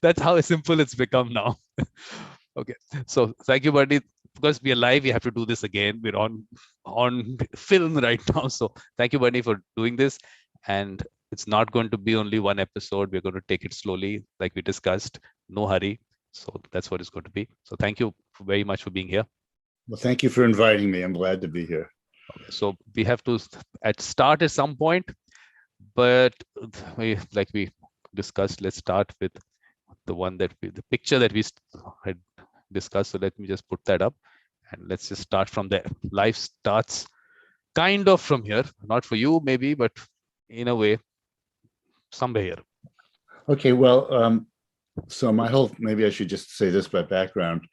That's how simple it's become now. Okay, so thank you, buddy. Because we are live, we have to do this again. We're on film right now. So thank you, Bernie, for doing this. And it's not going to be only one episode. We're going to take it slowly, like we discussed. No hurry. So that's what it's going to be. So thank you very much for being here. Well, thank you for inviting me. I'm glad to be here. Okay, so we have to start at some point, but like we discussed, let's start with the picture that we had discussed. So let me just put that up and let's just start from there. Life starts kind of from here, not for you maybe, but in a way, somewhere here. Okay, well, so maybe I should just say this by background.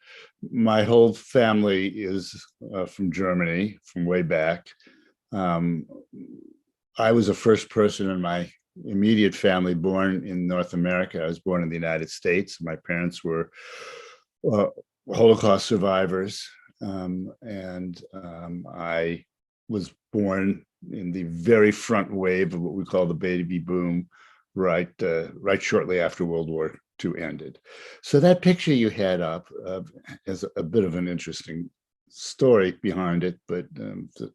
My whole family is from Germany, from way back. I was the first person in my immediate family born in North America. I was born in the United States. My parents were Holocaust survivors, and I was born in the very front wave of what we call the baby boom, right shortly after World War II ended. So that picture you had up is a bit of an interesting story behind it, but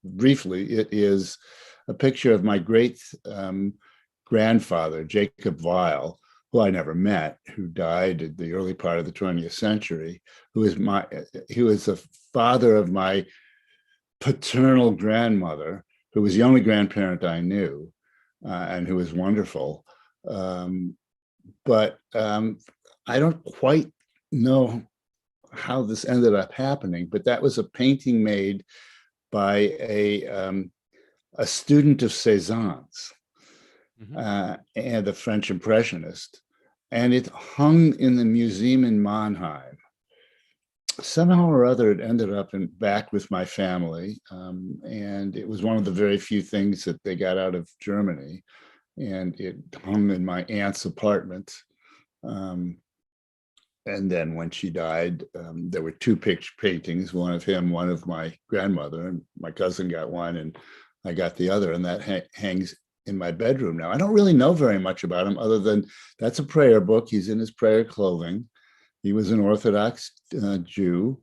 briefly, it is a picture of my great grandfather, Jacob Weil, who I never met, who died in the early part of the 20th century, who was the father of my paternal grandmother, who was the only grandparent I knew, and who was wonderful. But I don't quite know how this ended up happening, but that was a painting made by a student of Cézanne's, and a French impressionist, and it hung in the museum in Mannheim. Somehow or other, it ended up back with my family, and it was one of the very few things that they got out of Germany, and it hung in my aunt's apartment. And then when she died, there were two paintings, one of him, one of my grandmother, and my cousin got one, and I got the other, and that hangs in my bedroom now. I don't really know very much about him, other than that's a prayer book. He's in his prayer clothing. He was an Orthodox Jew,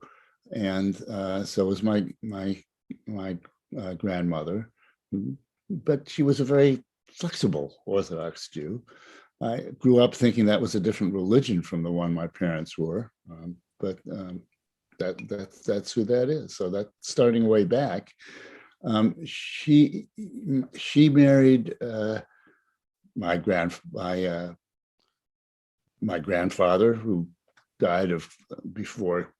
and so was my grandmother, but she was a very flexible Orthodox Jew. I grew up thinking that was a different religion from the one my parents were, but that's who that is. So that's starting way back. She married my grandfather, who died before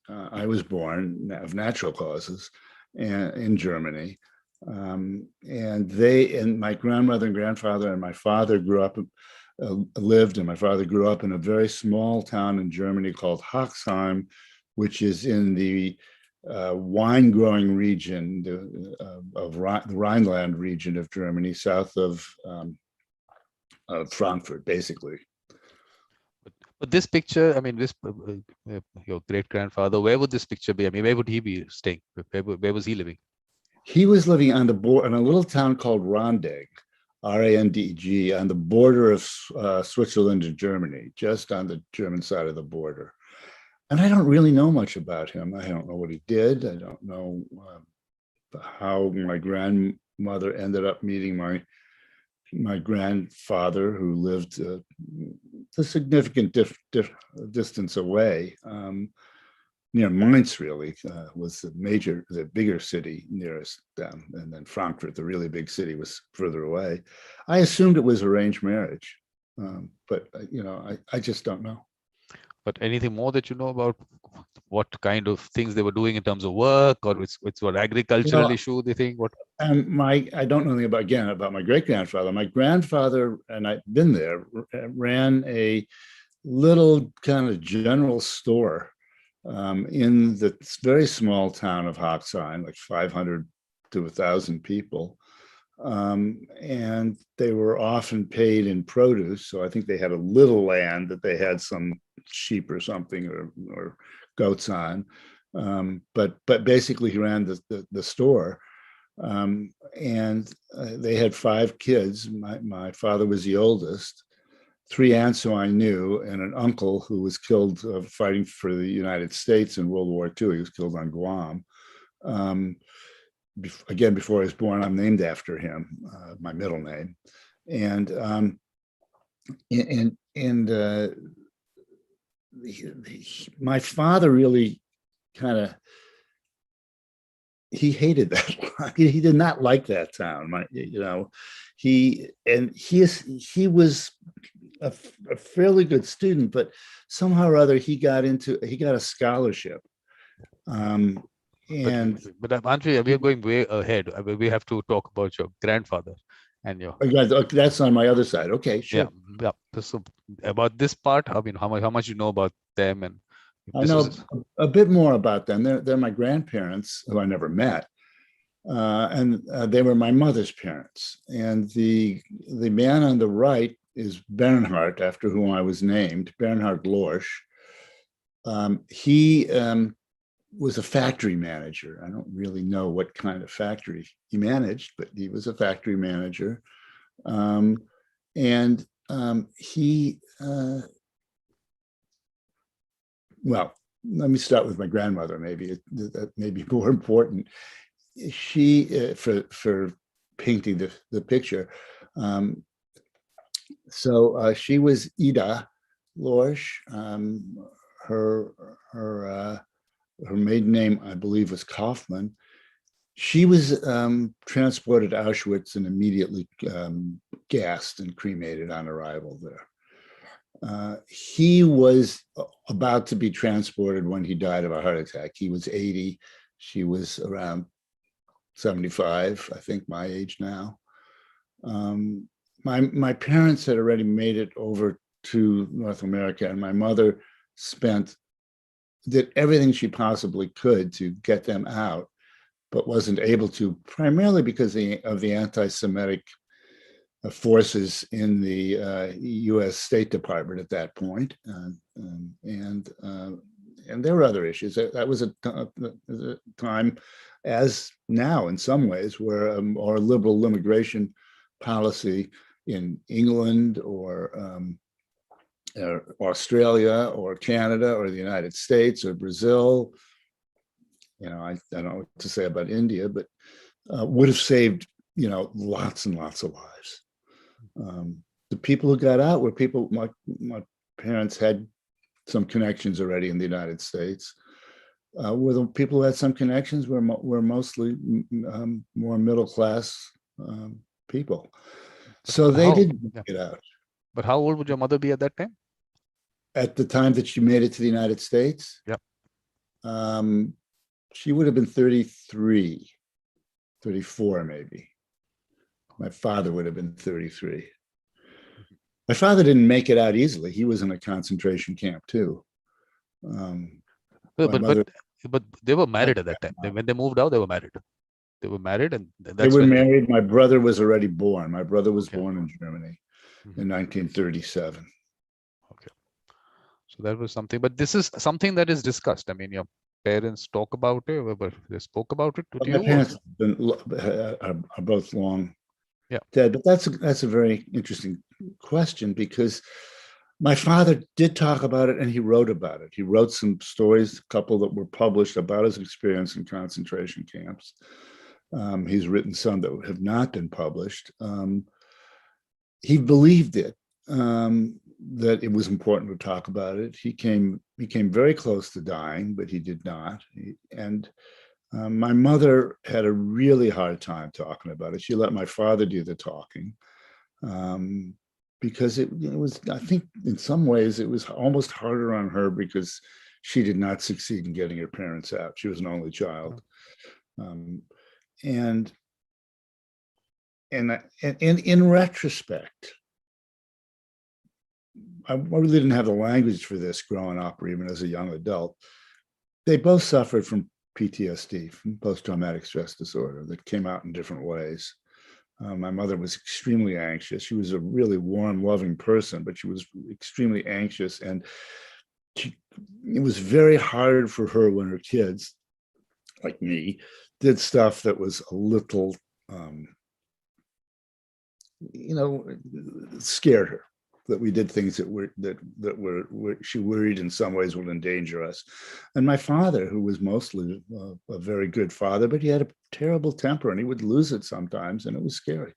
I was born, of natural causes, in Germany. And my grandmother and grandfather and my father lived, and my father grew up in a very small town in Germany called Hoxheim, which is in the wine growing region of the Rhineland region of Germany, south of Frankfurt, basically. But this picture, I mean, this your great grandfather, where would this picture be? I mean, where would he be staying? Where was he living? He was living on in a little town called Randegg, Randg, on the border of Switzerland and Germany, just on the German side of the border. And I don't really know much about him. I don't know what he did. I don't know how my grandmother ended up meeting my grandfather, who lived a significant distance away. Near Mainz, really, was the bigger city nearest them, and then Frankfurt, the really big city, was further away. I assumed it was arranged marriage, but I just don't know. But anything more that you know about what kind of things they were doing in terms of work, or it's what agricultural issue they think? What? I don't know anything about my great grandfather. My grandfather, and I've been there, ran a little kind of general store in the very small town of Hoxheim, like 500 to 1,000 people. And they were often paid in produce. So I think they had a little land that they had some sheep or something or goats on. But basically he ran the store. And they had 5 kids. My father was the oldest. three aunts who I knew, and an uncle who was killed fighting for the United States in World War II. He was killed on Guam. Again, before I was born, I'm named after him, my middle name. And my father really kind of, he hated that. He did not like that town. He was a fairly good student, but somehow or other he got a scholarship. But aren't we are going way ahead. I mean, we have to talk about your grandfather and your. That's on my other side. Okay, sure. Yeah. So about this part, I mean, how much you know about them, and I know a bit more about them. They're my grandparents who I never met, and they were my mother's parents. And the man on the right is Bernhard, after whom I was named, Bernhard Lorsch. He was a factory manager. I don't really know what kind of factory he managed, but he was a factory manager. Well, let me start with my grandmother. Maybe that may be more important. She, for painting the picture. So she was Ida Lorsch. Her maiden name, I believe, was Kaufman. She was transported to Auschwitz and immediately gassed and cremated on arrival there. He was about to be transported when he died of a heart attack. He was 80. She was around 75, I think my age now. My parents had already made it over to North America, and my mother did everything she possibly could to get them out, but wasn't able to, primarily because of the anti-Semitic forces in the U.S. State Department at that point, and there were other issues. That was a time, as now in some ways, where our liberal immigration policy in England or Australia or Canada or the United States or Brazil, I don't know what to say about India, but would have saved, lots and lots of lives. The people who got out were people, my parents had some connections already in the United States. Were the people who had some connections were mostly more middle-class people. So they didn't get out. But how old would your mother be at that time? At the time that she made it to the United States? Yeah. She would have been 33, 34 maybe. My father would have been 33. My father didn't make it out easily. He was in a concentration camp too. But they were married at that time. When they moved out, they were married. They were married, and they were married. My brother was already born. My brother was born in Germany in 1937. Okay. So that was something. But this is something that is discussed. I mean, your parents talk about it, but they spoke about it to you? My parents are both long dead. But that's a very interesting question, because my father did talk about it and he wrote about it. He wrote some stories, a couple that were published about his experience in concentration camps. He's written some that have not been published. He believed it, that it was important to talk about it. He came very close to dying, but he did not. My mother had a really hard time talking about it. She let my father do the talking, because it was, I think in some ways, it was almost harder on her because she did not succeed in getting her parents out. She was an only child. And in retrospect, I really didn't have the language for this growing up or even as a young adult. They both suffered from PTSD, from post-traumatic stress disorder, that came out in different ways. My mother was extremely anxious. She was a really warm, loving person, but she was extremely anxious. And it was very hard for her when her kids, like me, did stuff that was a little, scared her. that we did things that she worried in some ways would endanger us. And my father, who was mostly a very good father, but he had a terrible temper and he would lose it sometimes, and it was scary.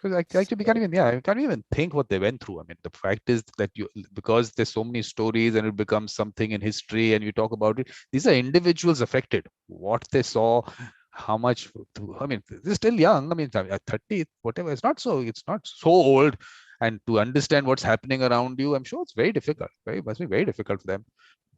Because actually, we can't even, yeah, I can't even think what they went through. I mean, the fact is that because there's so many stories and it becomes something in history and you talk about it, these are individuals affected. What they saw, how much, I mean, they're still young. I mean, at 30, whatever, it's not so old. And to understand what's happening around you, I'm sure it's very difficult. Must be very difficult for them.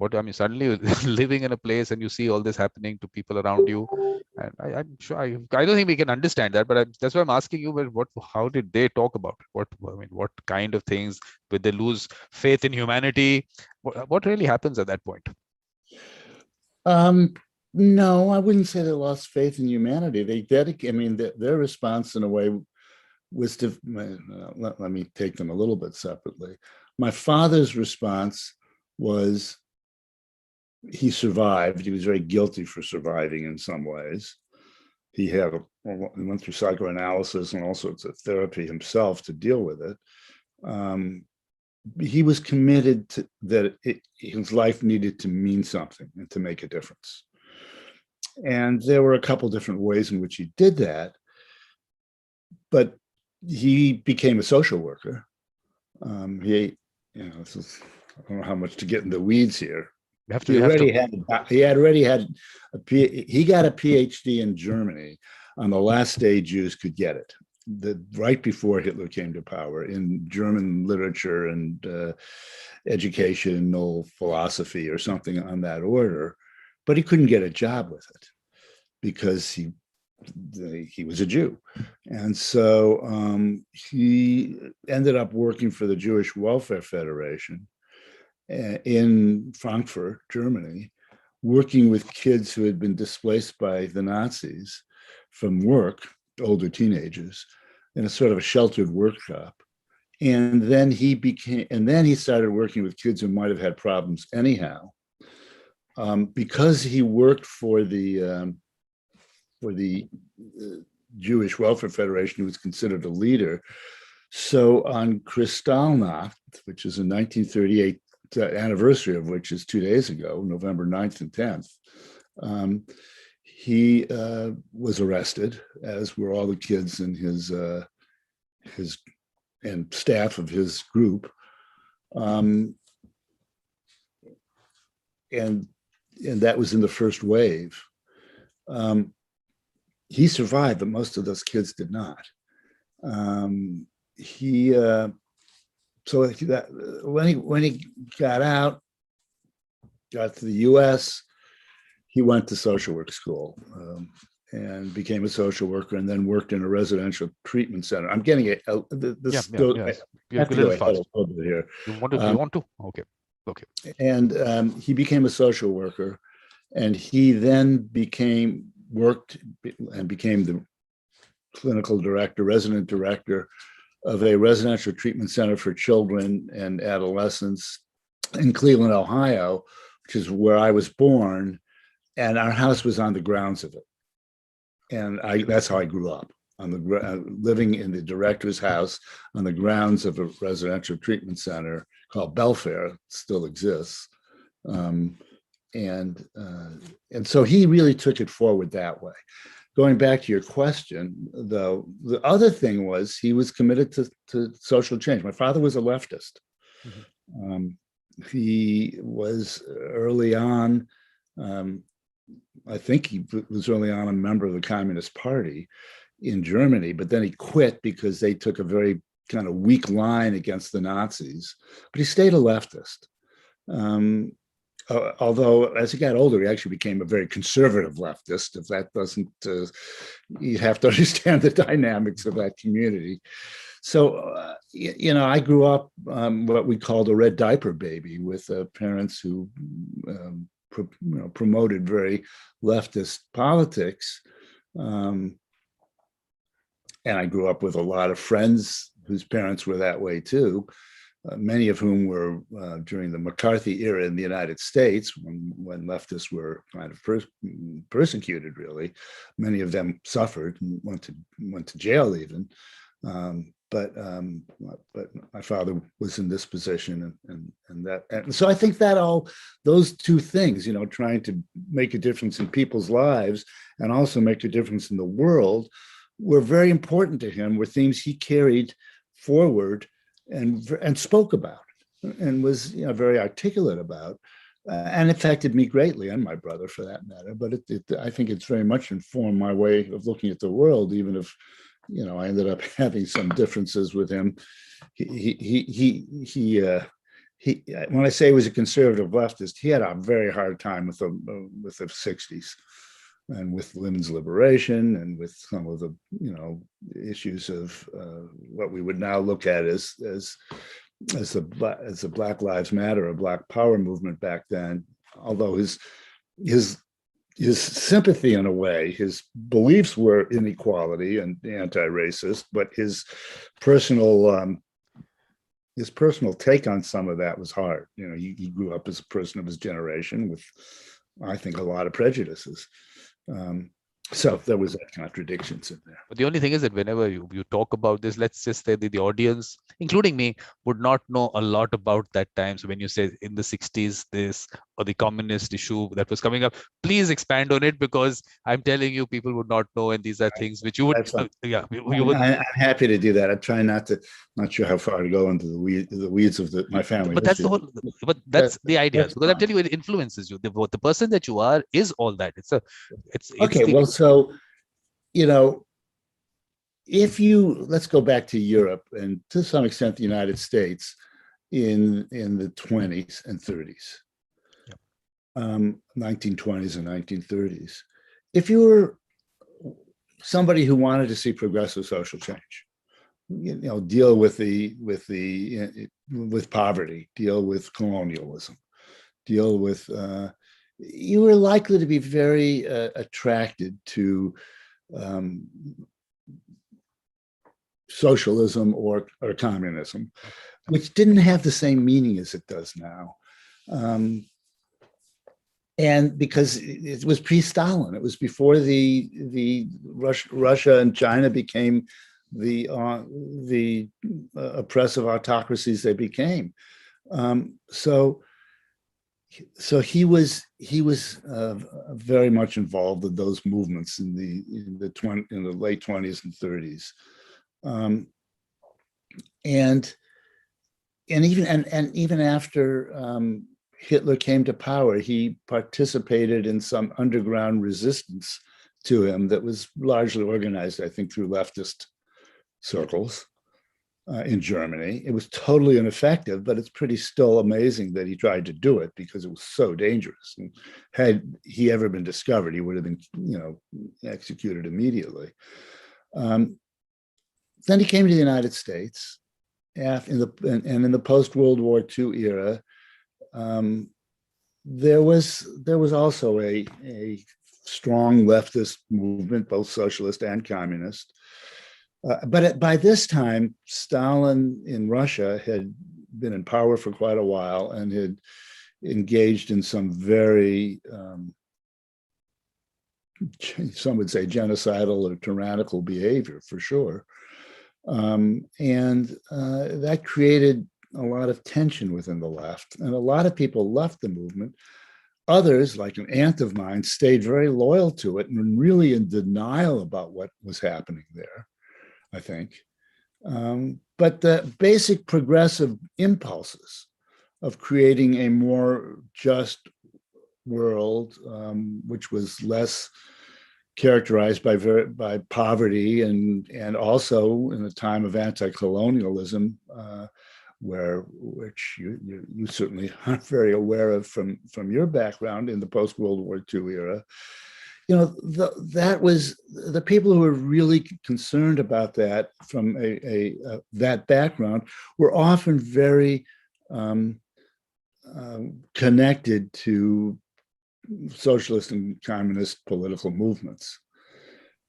I mean, suddenly living in a place and you see all this happening to people around you. And I'm sure I don't think we can understand that, but that's why I'm asking you. But how did they talk about it? What kind of things? Did they lose faith in humanity? What really happens at that point? No, I wouldn't say they lost faith in humanity. They dedicate. I mean, their response in a way was to let me take them a little bit separately. My father's response was he survived. He was very guilty for surviving in some ways. He went through psychoanalysis and all sorts of therapy himself to deal with it. He was committed to that his life needed to mean something and to make a difference. And there were a couple different ways in which he did that. But he became a social worker. I don't know how much to get in the weeds here. He got a PhD in Germany on the last day Jews could get it, right before Hitler came to power, in German literature and educational philosophy or something on that order. But he couldn't get a job with it because he was a Jew. And so he ended up working for the Jewish Welfare Federation in Frankfurt, Germany, working with kids who had been displaced by the Nazis from work, older teenagers, in a sort of a sheltered workshop. And then he started working with kids who might have had problems anyhow. Because he worked for the Jewish Welfare Federation, he was considered a leader. So on Kristallnacht, which is a 1938 anniversary of which is 2 days ago, November 9th and 10th, he was arrested, as were all the kids in his and staff of his group. And that was in the first wave. He survived, but most of those kids did not. When he got out, got to the U.S., he went to social work school and became a social worker, and then worked in a residential treatment center. I'm getting it. You're a little fast. A little bit here. You want to? Okay. And he became a social worker, and he then became the clinical director, resident director of a residential treatment center for children and adolescents in Cleveland, Ohio, which is where I was born. And our house was on the grounds of it. And that's how I grew up, living in the director's house on the grounds of a residential treatment center called Belfair. It still exists. And so he really took it forward that way. Going back to your question, though, the other thing was he was committed to social change. My father was a leftist. Mm-hmm. He was early on, I think he was early on a member of the Communist Party in Germany, but then he quit because they took a very kind of weak line against the Nazis. But he stayed a leftist. Although as he got older, he actually became a very conservative leftist. If that doesn't, you have to understand the dynamics of that community. So, I grew up what we called a red diaper baby, with parents who promoted very leftist politics. And I grew up with a lot of friends whose parents were that way too. Many of whom were during the McCarthy era in the United States, when leftists were kind of persecuted. Really, many of them suffered and went to jail even. but my father was in this position, and so I think that all those two things, trying to make a difference in people's lives and also make a difference in the world, were very important to him, were themes he carried forward and spoke about and was very articulate about, and affected me greatly, and my brother for that matter. But I think it's very much informed my way of looking at the world, even if I ended up having some differences with him. He when I say he was a conservative leftist, he had a very hard time with the 60s and with women's liberation and with some of the issues of what we would now look at as the Black Lives Matter or Black Power movement back then. Although his sympathy, in a way, his beliefs were inequality and anti-racist, but his personal take on some of that was hard. He grew up as a person of his generation with, I think, a lot of prejudices. So there was that contradictions in there. But the only thing is that whenever you talk about this, let's just say the audience, including me, would not know a lot about that time. So when you say in the 60s, this or the communist issue that was coming up, please expand on it, because I'm telling you, people would not know. And these are things which you would, you would. I'm happy to do that. I try not sure how far to go into the weeds of my family. But that's the whole, that's the idea. Because I'm telling you, it influences you. The person that you are is all that. It's okay. Well, so, let's go back to Europe and to some extent the United States in the 20s and 30s, 1920s and 1930s. If you were somebody who wanted to see progressive social change, deal with poverty, deal with colonialism, deal with, you were likely to be very attracted to socialism or communism, which didn't have the same meaning as it does now. And because it was pre-Stalin, it was before the Russia and China became the oppressive autocracies they became. So he was very much involved in those movements in the late 20s and 30s, and even after Hitler came to power, he participated in some underground resistance to him that was largely organized, I think, through leftist circles in Germany. It was totally ineffective, but it's pretty still amazing that he tried to do it, because it was so dangerous. And had he ever been discovered, he would have been, executed immediately. Then he came to the United States, in the post-World War II era. There was also a strong leftist movement, both socialist and communist. But by this time, Stalin in Russia had been in power for quite a while and had engaged in some very, some would say, genocidal or tyrannical behavior, for sure. And that created a lot of tension within the left, and a lot of people left the movement. Others, like an aunt of mine, stayed very loyal to it and really in denial about what was happening there, I think. But the basic progressive impulses of creating a more just world, which was less characterized by poverty, and also in a time of anti-colonialism, which you certainly are very aware of from your background in the post-World War II era. That was the people who were really concerned about that from that background were often very connected to socialist and communist political movements.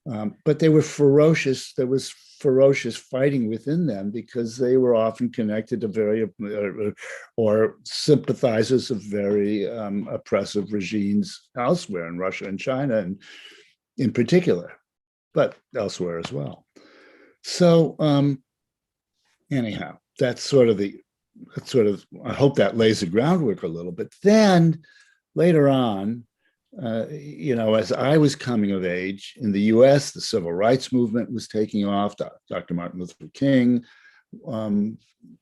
But they were ferocious. There was ferocious fighting within them because they were often connected to very or sympathizers of very oppressive regimes elsewhere in Russia and China, and in particular, but elsewhere as well. So anyhow, I hope that lays the groundwork a little. But then later on, as I was coming of age in the US, the civil rights movement was taking off. Dr. Martin Luther King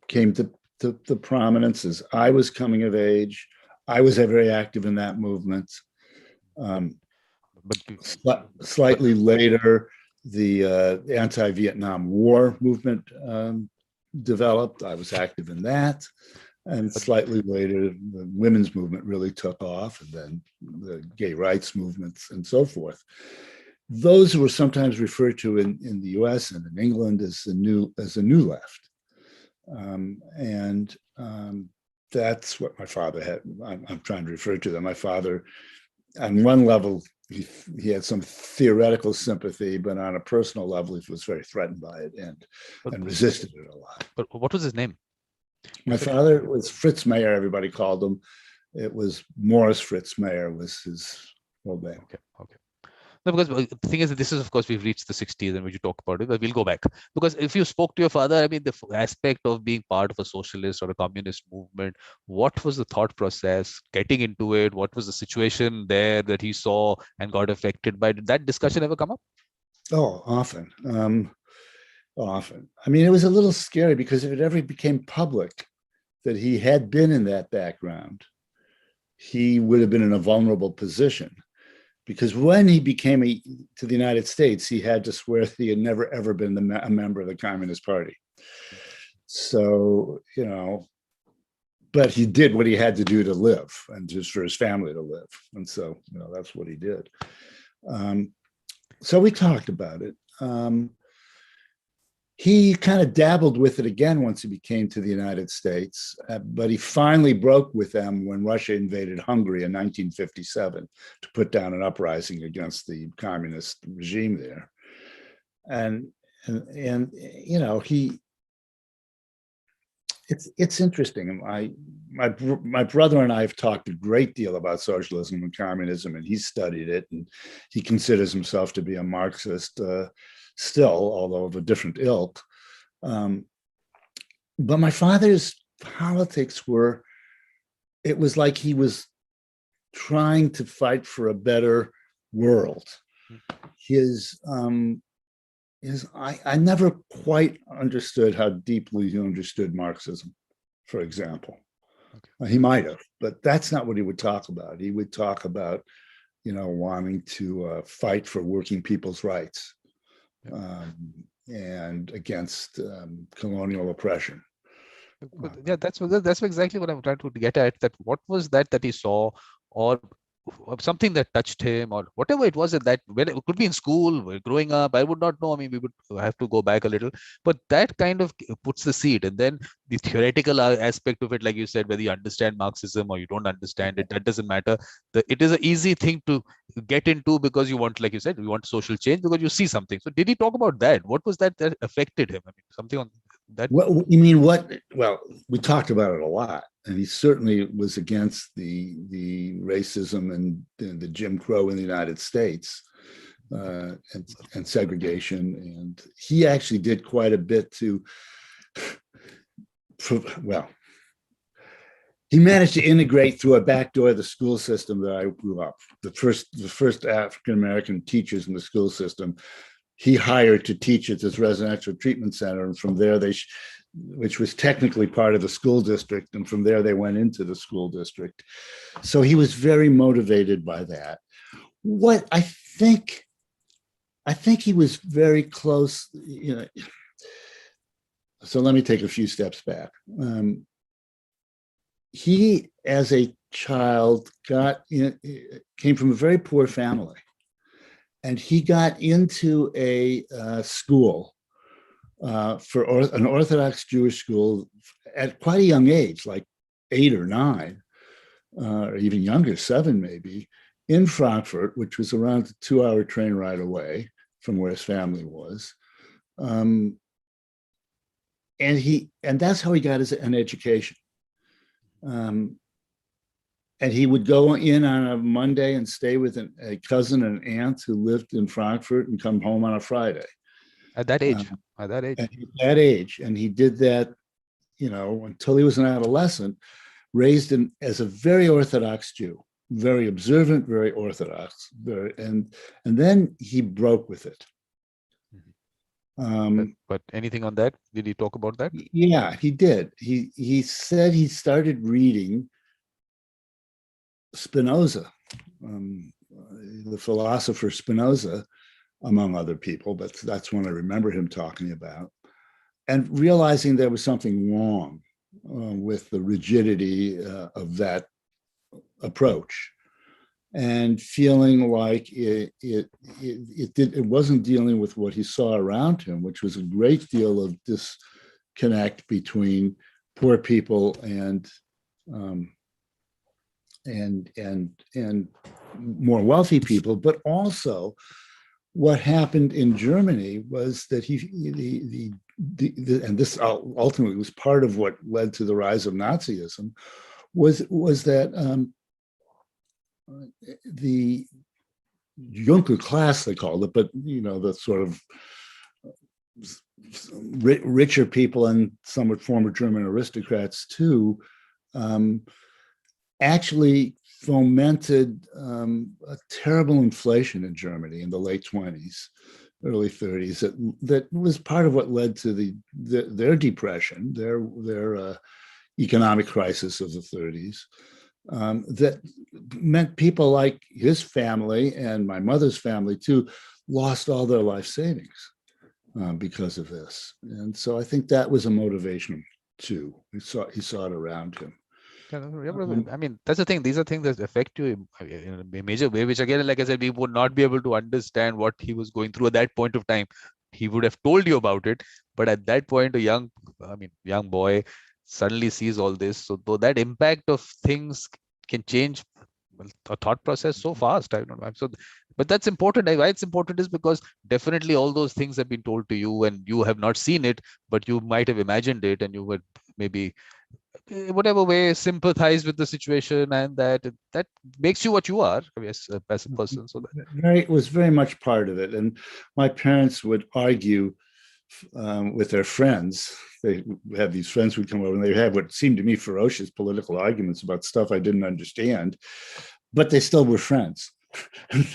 came to prominence as I was coming of age. I was very active in that movement. Slightly later, the anti-Vietnam War movement developed. I was active in that. And slightly later, the women's movement really took off, and then the gay rights movements and so forth. Those were sometimes referred to in the US and in England as the new left. That's what my father had. I'm trying to refer to them. My father, on one level, he had some theoretical sympathy, but on a personal level, he was very threatened by it and resisted it a lot. But what was his name? My father was Fritz Mayer, everybody called him. It was Morris Fritz Mayer was his whole name. Okay. No, because the thing is that this is, of course, we've reached the 60s and we should talk about it, but we'll go back. Because if you spoke to your father, I mean, the aspect of being part of a socialist or a communist movement, what was the thought process, getting into it? What was the situation there that he saw and got affected by? Did that discussion ever come up? Oh, often. Often. I mean, it was a little scary because if it ever became public that he had been in that background, he would have been in a vulnerable position. Because when he came to the United States, he had to swear that he had never, ever been a member of the Communist Party. So, but he did what he had to do to live and just for his family to live. And so, that's what he did. So we talked about it. He kind of dabbled with it again once he came to the United States, but he finally broke with them when Russia invaded Hungary in 1957 to put down an uprising against the communist regime there. And it's interesting. My brother and I have talked a great deal about socialism and communism, and he's studied it, and he considers himself to be a Marxist. Still, although of a different ilk. But my father's politics it was like he was trying to fight for a better world. I never quite understood how deeply he understood Marxism, for example. Okay. He might have, but that's not what he would talk about. He would talk about, wanting to fight for working people's rights. And against colonial oppression. Yeah, that's exactly what I'm trying to get at. That what was that he saw, or something that touched him, or whatever it was that when it could be in school, growing up, I would not know. I mean, we would have to go back a little, but that kind of puts the seed. And then the theoretical aspect of it, like you said, whether you understand Marxism or you don't understand it, that doesn't matter. It is an easy thing to get into because you want, like you said, you want social change because you see something. So did he talk about that? What was that affected him? I mean, something on that. What you mean? Well, we talked about it a lot. And he certainly was against the racism and the Jim Crow in the United States and segregation. And he actually did quite a bit he managed to integrate through a back door the school system that I grew up. The first African-American teachers in the school system, he hired to teach at this residential treatment center. And from there, which was technically part of the school district. And from there, they went into the school district. So he was very motivated by that. What I think he was very close, so let me take a few steps back. He, as a child, came from a very poor family. And he got into a school for an Orthodox Jewish school at quite a young age, like 8 or 9, or even younger, 7 maybe, in Frankfurt, which was around a 2-hour train ride away from where his family was. And that's how he got an education. And he would go in on a Monday and stay with a cousin and aunt who lived in Frankfurt and come home on a Friday. At that age, um, at that age. at that age. And he did that, until he was an adolescent, raised as a very Orthodox Jew, very observant, very Orthodox, and then he broke with it. But anything on that? Did he talk about that? Yeah, he did. He said he started reading Spinoza, the philosopher Spinoza, among other people, but that's when I remember him talking about, and realizing there was something wrong with the rigidity of that approach, and feeling like it wasn't dealing with what he saw around him, which was a great deal of disconnect between poor people and more wealthy people, but also what happened in Germany was that and this ultimately was part of what led to the rise of Nazism, was that the Junker class, they called it, but the sort of richer people and somewhat former German aristocrats too, actually fomented a terrible inflation in Germany in the late 20s, early 30s. That was part of what led to their depression, their economic crisis of the 30s. That meant people like his family and my mother's family too lost all their life savings because of this. And so I think that was a motivation too. He saw it around him. I mean, that's the thing. These are things that affect you in a major way, which again, like I said, we would not be able to understand what he was going through at that point of time. He would have told you about it, but at that point, a young boy suddenly sees all this. So though that impact of things can change a thought process so fast. I don't know. So, but that's important. Why it's important is because definitely all those things have been told to you and you have not seen it, but you might have imagined it, and you would maybe whatever way sympathize with the situation, and that makes you what you are, I guess, as a person. So it was very much part of it. And my parents would argue with their friends. They had these friends who would come over, and they had what seemed to me ferocious political arguments about stuff I didn't understand, but they still were friends. and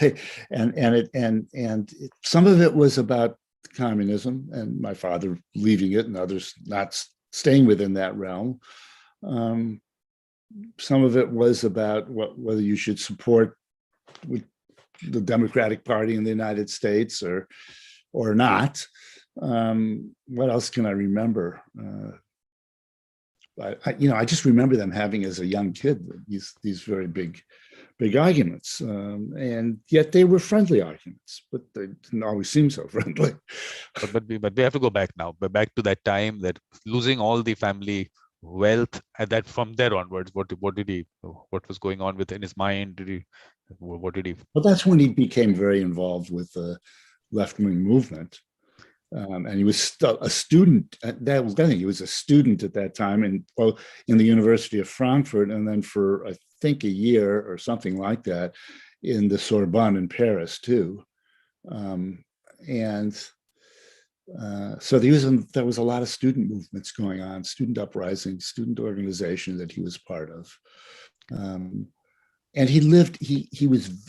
some of it was about communism and my father leaving it and others not staying within that realm. Some of it was about whether you should support the Democratic Party in the United States or not. What else can I remember? I just remember them having, as a young kid, these very big arguments, and yet they were friendly arguments, but they didn't always seem so friendly. But we have to go back now, but back to that time, that losing all the family wealth, and that from there onwards, what was going on in his mind? What did he? Well, that's when he became very involved with the left-wing movement. And he was still a student. That was the thing. He was a student at that time, in the University of Frankfurt, and then for I think a year or something like that in the Sorbonne in Paris too. So there was a lot of student movements going on, student uprisings, student organization that he was part of. And he lived.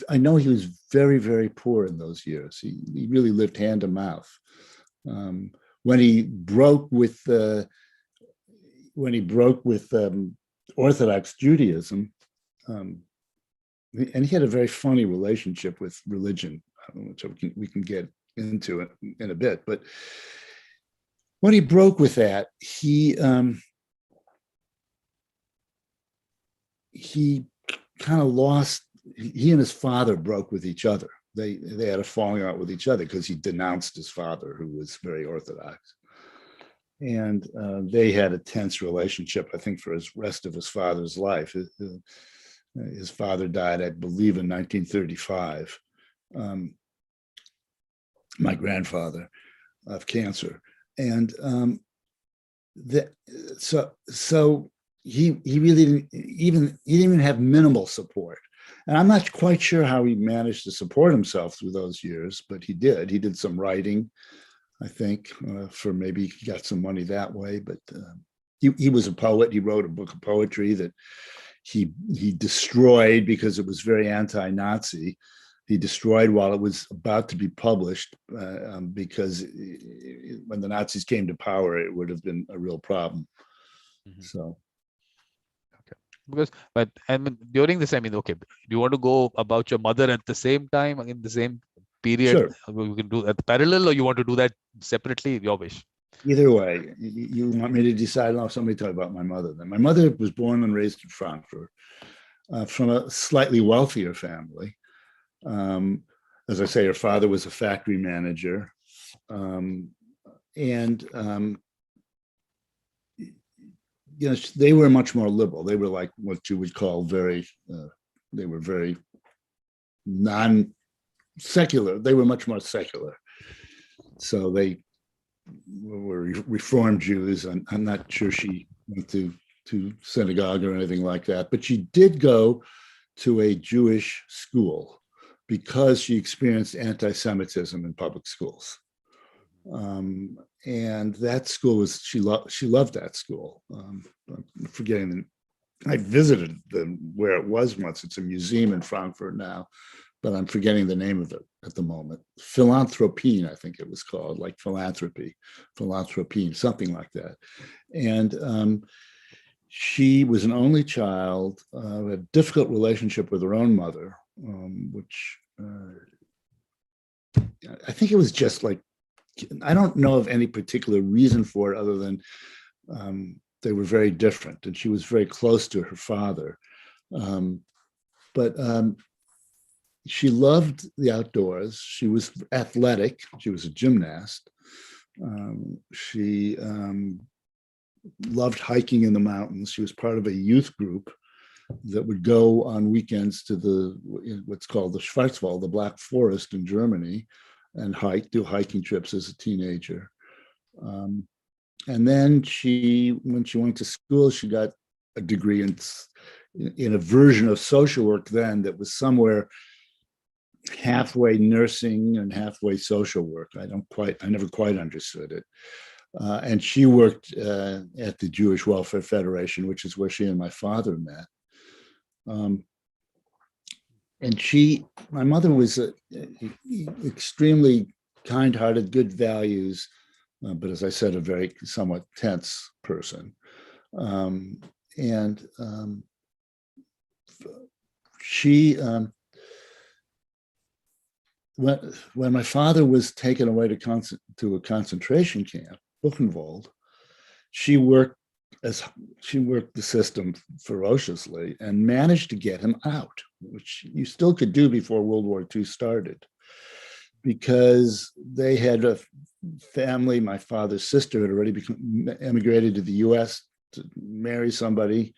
I know he was very, very poor in those years. He really lived hand to mouth. When he broke with Orthodox Judaism, and he had a very funny relationship with religion, which we can get into it in a bit. But when he broke with that, he kind of lost. He and his father broke with each other. They had a falling out with each other because he denounced his father, who was very Orthodox. And they had a tense relationship, I think, for the rest of his father's life. His father died, I believe, in 1935. My grandfather, of cancer. And so he really didn't even have minimal support. And I'm not quite sure how he managed to support himself through those years, but he did. He did some writing. I think, for maybe he got some money that way. But he was a poet. He wrote a book of poetry that he destroyed because it was very anti-Nazi. He destroyed while it was about to be published because when the Nazis came to power, it would have been a real problem. So. Because, but I mean, during this, I mean, okay, do you want to go about your mother at the same time in the same period? Sure. We can do at the parallel, or you want to do that separately? Your wish. Either way, you want me to decide? No, somebody talk about my mother. Then my mother was born and raised in Frankfurt, from a slightly wealthier family. As I say, her father was a factory manager, and you know, they were much more liberal. They were like what you would call very, they were very non-secular. They were much more secular. So they were Reformed Jews. I'm not sure she went to synagogue or anything like that, but she did go to a Jewish school because she experienced anti-Semitism in public schools. And that school was, she loved that school. I'm forgetting I visited where it was once. It's a museum in Frankfurt now, but I'm forgetting the name of it at the moment. Philanthropine, I think it was called, like philanthropine, something like that. And she was an only child, had a difficult relationship with her own mother, which I think it was just like, I don't know of any particular reason for it other than they were very different, and she was very close to her father. But she loved the outdoors. She was athletic. She was a gymnast. She loved hiking in the mountains. She was part of a youth group that would go on weekends to what's called the Schwarzwald, the Black Forest in Germany, and do hiking trips as a teenager. And then when she went to school, she got a degree in a version of social work then that was somewhere halfway nursing and halfway social work. I never quite understood it. And she worked at the Jewish Welfare Federation, which is where she and my father met. And my mother was extremely kind-hearted, good values, but as I said, a very somewhat tense person. She, when my father was taken away to a concentration camp, Buchenwald, she worked the system ferociously and managed to get him out, which you still could do before World War II started, because they had a family. My father's sister had already emigrated to the US to marry somebody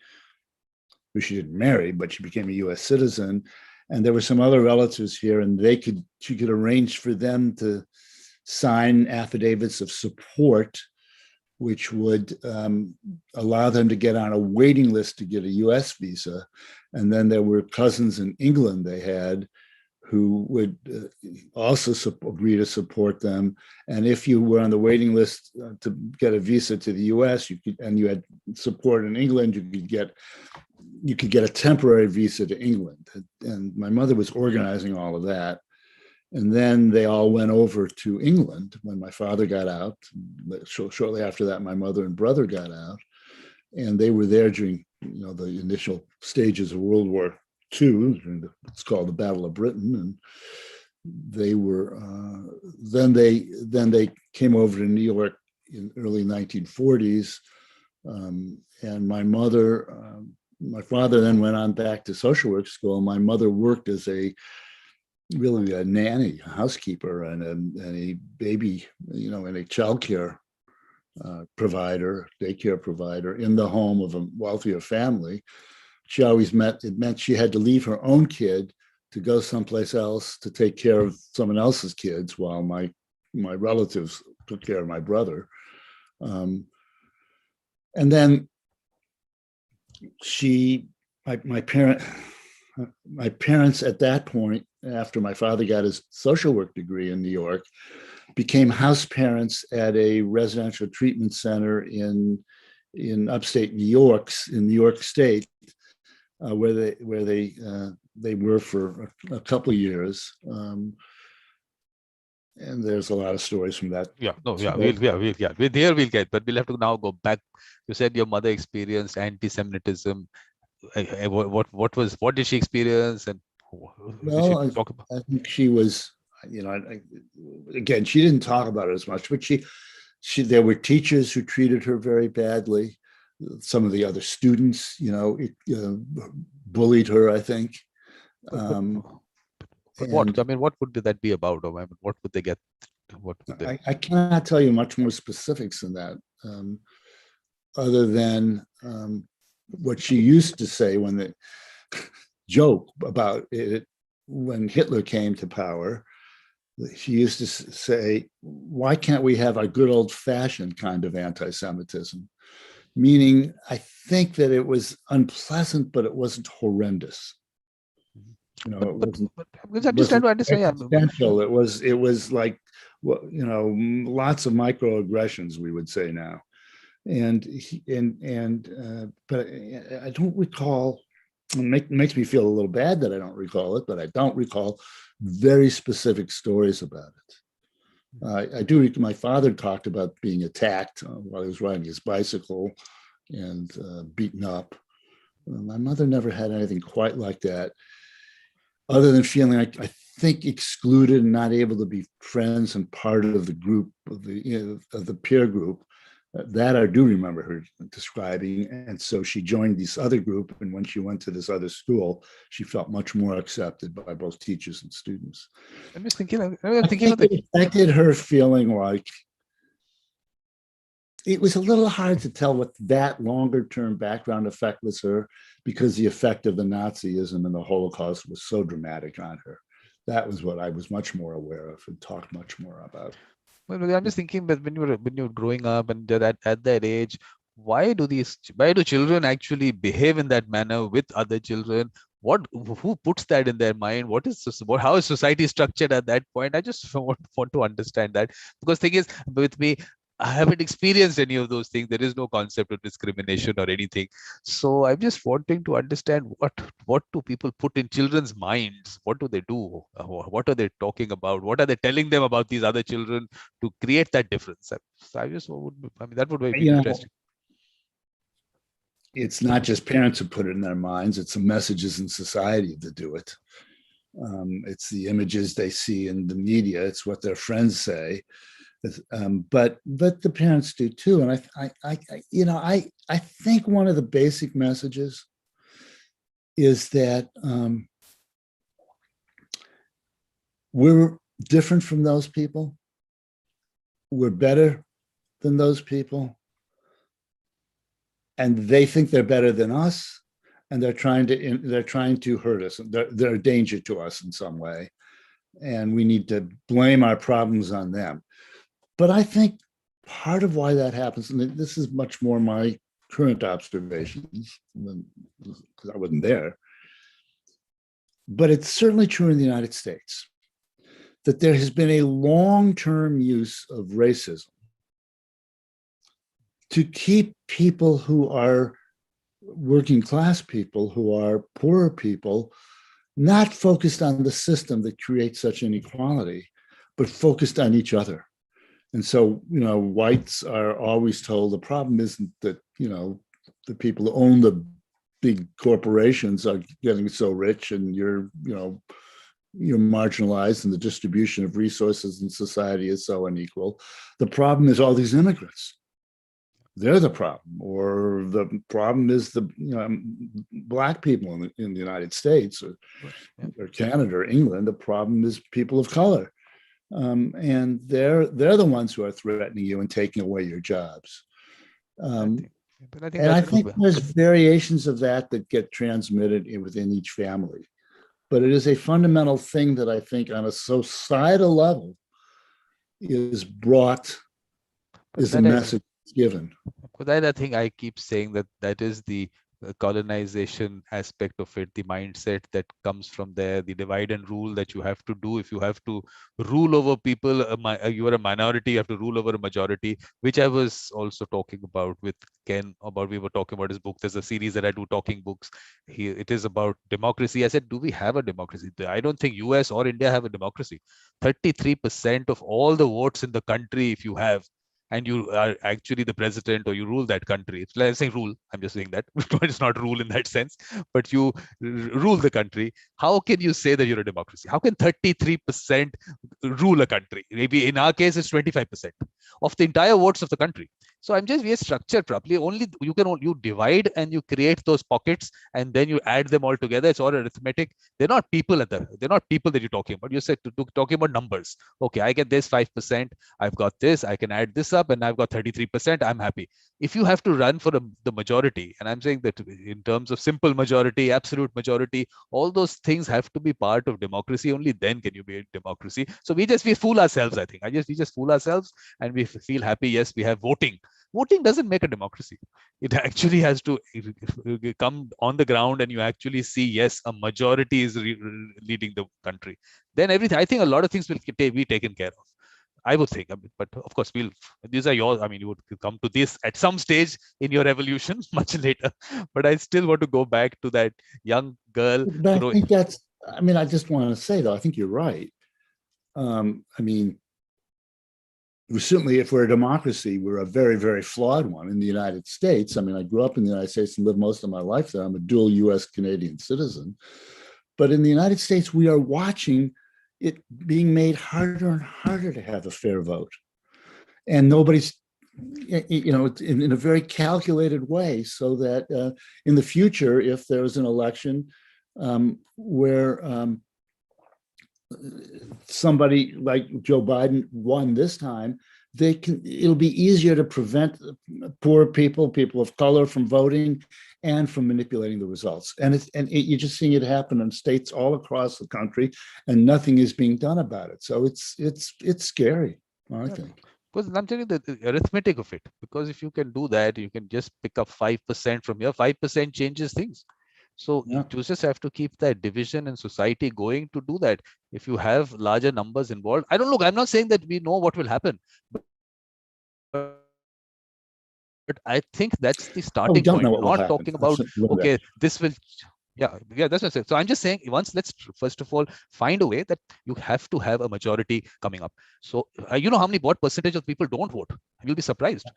who she didn't marry, but she became a US citizen. And there were some other relatives here, and she could arrange for them to sign affidavits of support, which would allow them to get on a waiting list to get a US visa. And then there were cousins in England they had who would also agree to support them. And if you were on the waiting list to get a visa to the US, and you had support in England, you could get a temporary visa to England. And my mother was organizing all of that. And then they all went over to England when my father got out. Shortly after that, my mother and brother got out, and they were there during the initial stages of World War II. It's called the Battle of Britain, and they were then they came over to New York in early 1940s, and my father then went on back to social work school. My mother worked as a nanny, a housekeeper, and a baby, and a childcare provider, daycare provider in the home of a wealthier family. It meant she had to leave her own kid to go someplace else to take care of someone else's kids while my relatives took care of my brother. And then my parents at that point, after my father got his social work degree in New York, became house parents at a residential treatment center in upstate New York State, where they were for a couple of years. And there's a lot of stories from that. Yeah, no, yeah, we'll get, but we'll have to now go back. You said your mother experienced anti-Semitism. What did she experience, and did she Well, talk about? I think she was, again, she didn't talk about it as much, but there were teachers who treated her very badly. Some of the other students, bullied her, I think. But what? I mean, what would that be about? Or I mean, what would they get? What would they? I cannot tell you much more specifics than that, other than what she used to say when the joke about it when Hitler came to power. She used to say, "Why can't we have a good old-fashioned kind of anti-Semitism?" Meaning, I think that it was unpleasant, but it wasn't horrendous. I'm just trying to understand. Existential. It was like, lots of microaggressions, we would say now, but I don't recall. It makes me feel a little bad that I don't recall it, but I don't recall very specific stories about it. I do. My father talked about being attacked while he was riding his bicycle and beaten up. My mother never had anything quite like that, other than feeling like, I think, excluded and not able to be friends and part of the group of the peer group. That I do remember her describing. And so she joined this other group, and when she went to this other school, she felt much more accepted by both teachers and students. I'm just thinking. It affected her feeling like it was a little hard to tell what that longer term background effect was her, because the effect of the Nazism and the Holocaust was so dramatic on her. That was what I was much more aware of and talked much more about. Well, I'm just thinking that when you're growing up and at that age, why do children actually behave in that manner with other children? Who puts that in their mind? How is society structured at that point? I just want to understand that, because thing is, with me, I haven't experienced any of those things. There is no concept of discrimination or anything. So I'm just wanting to understand what do people put in children's minds? What do they do? What are they talking about? What are they telling them about these other children to create that difference? So that would be interesting. It's not just parents who put it in their minds. It's the messages in society that do it. It's the images they see in the media. It's what their friends say. But the parents do too. And I think one of the basic messages is that we're different from those people. We're better than those people. And they think they're better than us. And they're trying to hurt us. They're a danger to us in some way. And we need to blame our problems on them. But I think part of why that happens, and this is much more my current observations, because I wasn't there, but it's certainly true in the United States, that there has been a long-term use of racism to keep people who are working class people, who are poorer people, not focused on the system that creates such inequality, but focused on each other. And so, whites are always told the problem isn't that, the people who own the big corporations are getting so rich and you're marginalized and the distribution of resources in society is so unequal. The problem is all these immigrants. They're the problem. Or the problem is the Black people in the United States or Canada or England. The problem is people of color. And they're the ones who are threatening you and taking away your jobs. I think there's variations of that get transmitted within each family. But it is a fundamental thing that I think on a societal level is a message given. Because I think I keep saying that is the colonization aspect of it, the mindset that comes from there, the divide and rule that you have to do. If you have to rule over people, you are a minority, you have to rule over a majority, which I was also talking about with Ken about. We were talking about his book. There's a series that I do, talking books. It is about democracy. I said, do we have a democracy? I don't think US or India have a democracy. 33% of all the votes in the country, if you have, and you are actually the president or you rule that country. It's like saying rule. I'm just saying that it's not rule in that sense, but you rule the country. How can you say that you're a democracy? How can 33% rule a country? Maybe in our case, it's 25% of the entire votes of the country. So I'm just, we are structured properly. Only you divide and you create those pockets and then you add them all together. It's all arithmetic. They're not people they're not people that you're talking about. You said talking about numbers. Okay, I get this 5%. I've got this, I can add this up, and I've got 33%. I'm happy. If you have to run for the majority, and I'm saying that in terms of simple majority, absolute majority, all those things have to be part of democracy. Only then can you be a democracy. So we fool ourselves, I think. We just fool ourselves and we feel happy. Yes, we have voting. Voting doesn't make a democracy. It actually has to come on the ground and you actually see, yes, a majority is leading the country. Then everything, I think a lot of things will be taken care of. I would think, but of course, these are yours. You would come to this at some stage in your evolution, much later. But I still want to go back to that young girl. But I think I just want to say, though, I think you're right. Certainly, if we're a democracy, we're a very, very flawed one in the United States. I grew up in the United States and lived most of my life there. I'm a dual US Canadian citizen. But in the United States, we are watching it being made harder and harder to have a fair vote. And nobody's, in a very calculated way, so that in the future, if there's an election where somebody like Joe Biden won this time, it'll be easier to prevent poor people of color from voting and from manipulating the results. And you're just seeing it happen in states all across the country, and nothing is being done about it. So it's scary, I think. Because I'm telling you the arithmetic of it. Because if you can do that, you can just pick up 5% from here. 5% changes things. So you just have to keep that division in society going to do that. If you have larger numbers involved, I'm not saying that we know what will happen, but I think that's the starting point. Not talking about, okay, this will, that's what I'm saying. So I'm just saying, let's first of all find a way that you have to have a majority coming up. So what percentage of people don't vote? You'll be surprised.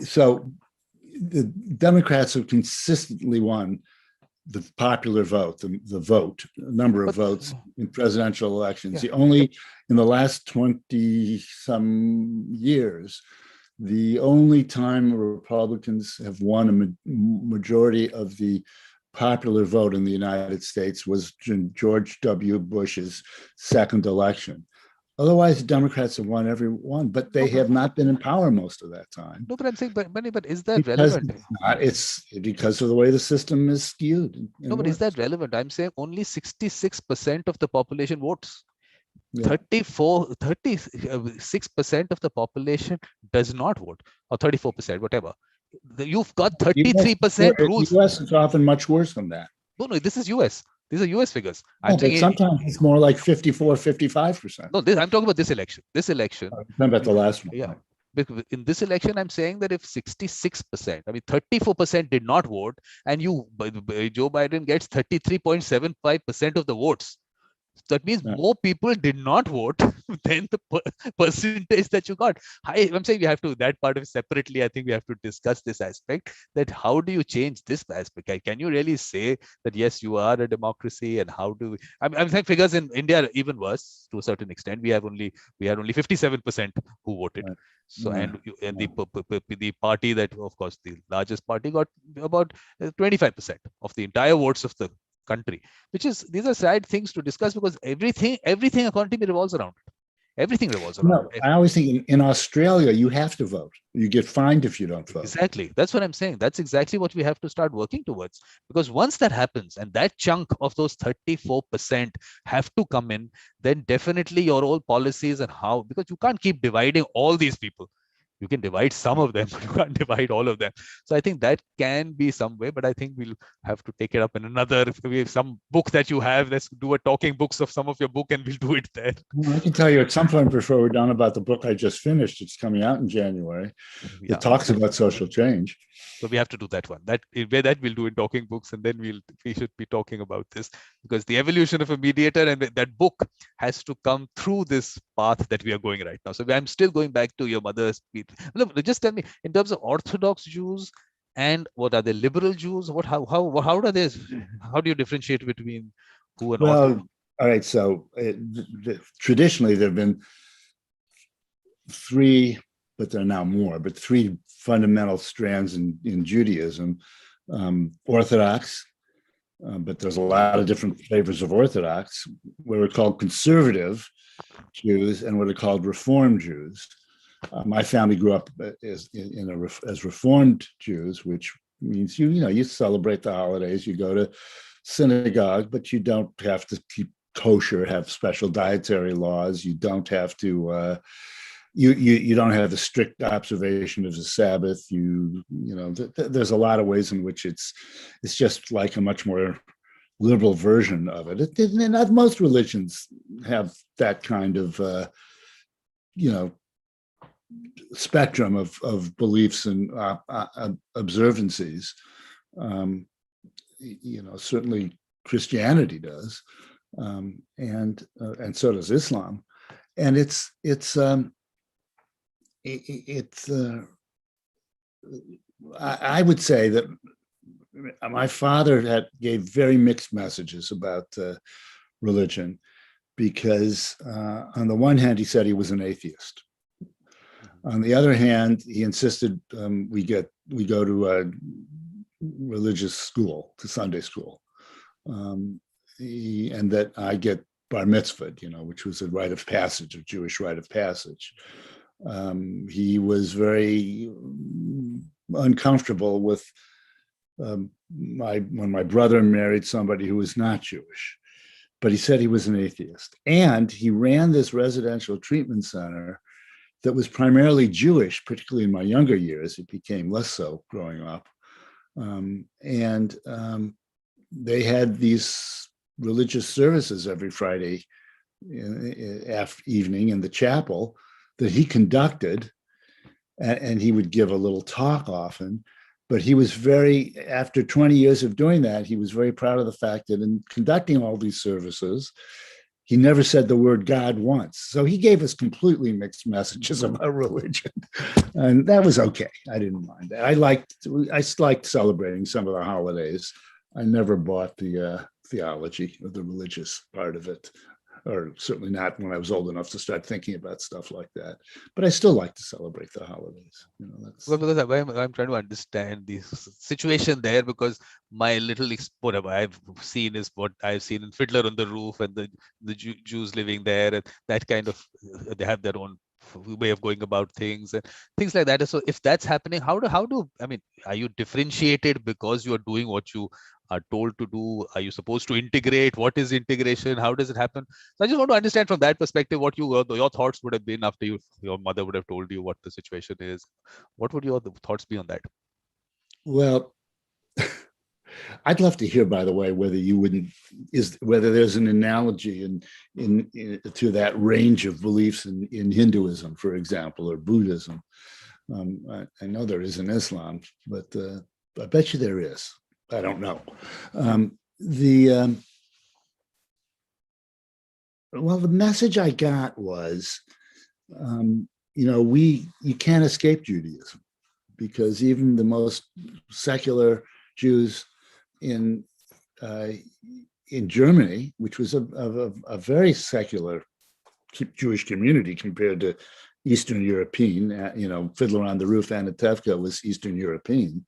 So the Democrats have consistently won the popular vote, the number of votes in presidential elections. The only, in the last 20 some years, the only time Republicans have won a majority of the popular vote in the United States was in George W. Bush's second election. Otherwise, Democrats have won every one, but they have not been in power most of that time. No, but I'm saying, but is that relevant? It's because of the way the system is skewed. No, but is that relevant? I'm saying only 66% of the population votes. 36% of the population does not vote, or 34%, whatever. You've got 33% rules. The US is often much worse than that. No, this is US. These are US figures. But sometimes it's more like 54, 55%. No, I'm talking about this election. Remember the last one. Yeah. In this election, I'm saying that if 66%, 34% did not vote, and Joe Biden gets 33.75% of the votes. That means more people did not vote than the percentage that you got. I'm saying we have to, that part of it separately, I think we have to discuss this aspect, that how do you change this aspect? Can you really say that, yes, you are a democracy, and how do we, I'm saying figures in India are even worse to a certain extent. We had only 57% who voted. So, and the party that, of course, the largest party got about 25% of the entire votes of the country, these are sad things to discuss, because everything according to me revolves around it. Everything revolves around it. I always think in Australia, you have to vote. You get fined if you don't vote. Exactly. That's what I'm saying. That's exactly what we have to start working towards. Because once that happens, and that chunk of those 34% have to come in, then definitely your old policies and how, because you can't keep dividing all these people. You can divide some of them, but you can't divide all of them. So I think that can be some way, but I think we'll have to take it up in another, if we have some book that you have, let's do a talking books of some of your book and we'll do it there. Well, I can tell you at some point before we're done about the book I just finished. It's coming out in January. Yeah. It talks about social change. So we have to do that one. That we'll do in talking books, and then we should be talking about this, because the evolution of a mediator and that book has to come through this path that we are going right now. So I'm still going back to your mother's. Look, just tell me, in terms of Orthodox Jews and what are they, liberal Jews? What how do they, how do you differentiate between who and Well, all right. So traditionally there have been three, but there are now more, but three fundamental strands in Judaism. Orthodox, but there's a lot of different flavors of Orthodox, what are called conservative Jews and what are called Reformed Jews. My family grew up as Reformed Jews, which means you celebrate the holidays, you go to synagogue, but you don't have to keep kosher, have special dietary laws. You don't have to. You don't have the strict observation of the Sabbath. There's a lot of ways in which it's just like a much more liberal version of it. And most religions have that kind of spectrum of beliefs and observancies. Certainly Christianity does, and so does Islam. And I would say that my father gave very mixed messages about religion, because on the one hand, he said he was an atheist. On the other hand, he insisted we go to a religious school, to Sunday school, and that I get bar mitzvahed, which was a rite of passage, a Jewish rite of passage. He was very uncomfortable with when my brother married somebody who was not Jewish, but he said he was an atheist. And he ran this residential treatment center that was primarily Jewish, particularly in my younger years. It became less so growing up. They had these religious services every Friday evening in the chapel that he conducted, and he would give a little talk often. But he was after 20 years of doing that, he was very proud of the fact that in conducting all these services, he never said the word God once. So he gave us completely mixed messages about religion. And that was okay. I didn't mind that. I liked celebrating some of the holidays. I never bought the theology or the religious part of it, or certainly not when I was old enough to start thinking about stuff like that. But I still like to celebrate the holidays. Because I'm trying to understand the situation there, because my little whatever I've seen is what I've seen in Fiddler on the Roof, and the Jews living there, and that kind of, they have their own way of going about things and things like that. So if that's happening, how do I mean, are you differentiated because you are doing what you are told to do? Are you supposed to integrate? What is integration? How does it happen? So I just want to understand from that perspective what your thoughts would have been after your mother would have told you what the situation is. What would your thoughts be on that? Well, I'd love to hear, by the way, whether there's an analogy to that range of beliefs in Hinduism, for example, or Buddhism. I know there is in Islam, but I bet you there is. I don't know. The message I got was, you can't escape Judaism, because even the most secular Jews in Germany, which was a very secular Jewish community compared to Eastern European, Fiddler on the Roof, Anatevka was Eastern European.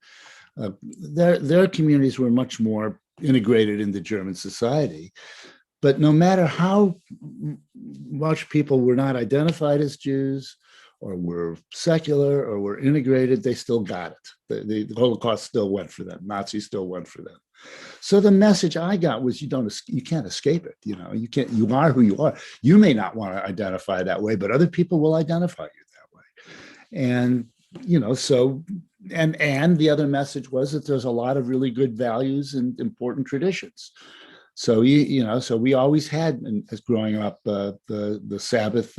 Their communities were much more integrated into German society. But no matter how much people were not identified as Jews, or were secular, or were integrated, they still got it. The Holocaust still went for them. Nazis still went for them. So the message I got was, you can't escape it. You are who you are. You may not want to identify that way, but other people will identify you that way. And, so, and the other message was that there's a lot of really good values and important traditions. So, so we always had, as growing up, the Sabbath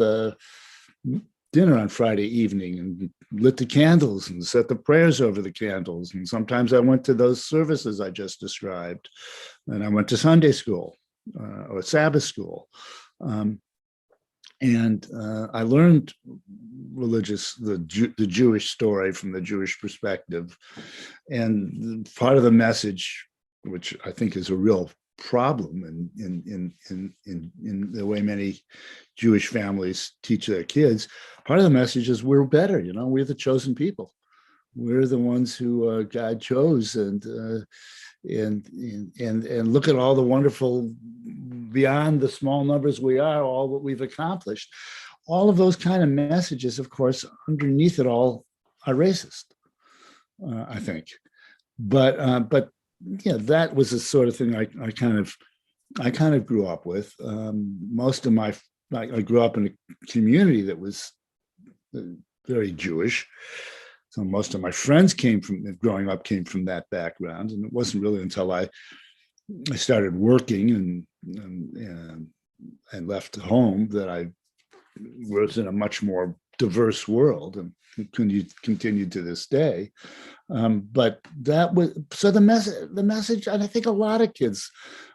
dinner on Friday evening, and lit the candles and set the prayers over the candles. And sometimes I went to those services I just described, and I went to Sunday school or Sabbath school. And I learned the Jewish story from the Jewish perspective. And part of the message, which I think is a real problem in the way many Jewish families teach their kids, part of the message is we're better, we're the chosen people. We're the ones who God chose, and look at all the wonderful, beyond the small numbers we are, all that we've accomplished. All of those kind of messages, of course, underneath it all are racist, I think. But that was the sort of thing I kind of grew up with. I grew up in a community that was very Jewish. So most of my friends growing up came from that background. And it wasn't really until I started working and left home that I was in a much more diverse world, and continued to this day. But that was, so the message, and I think a lot of kids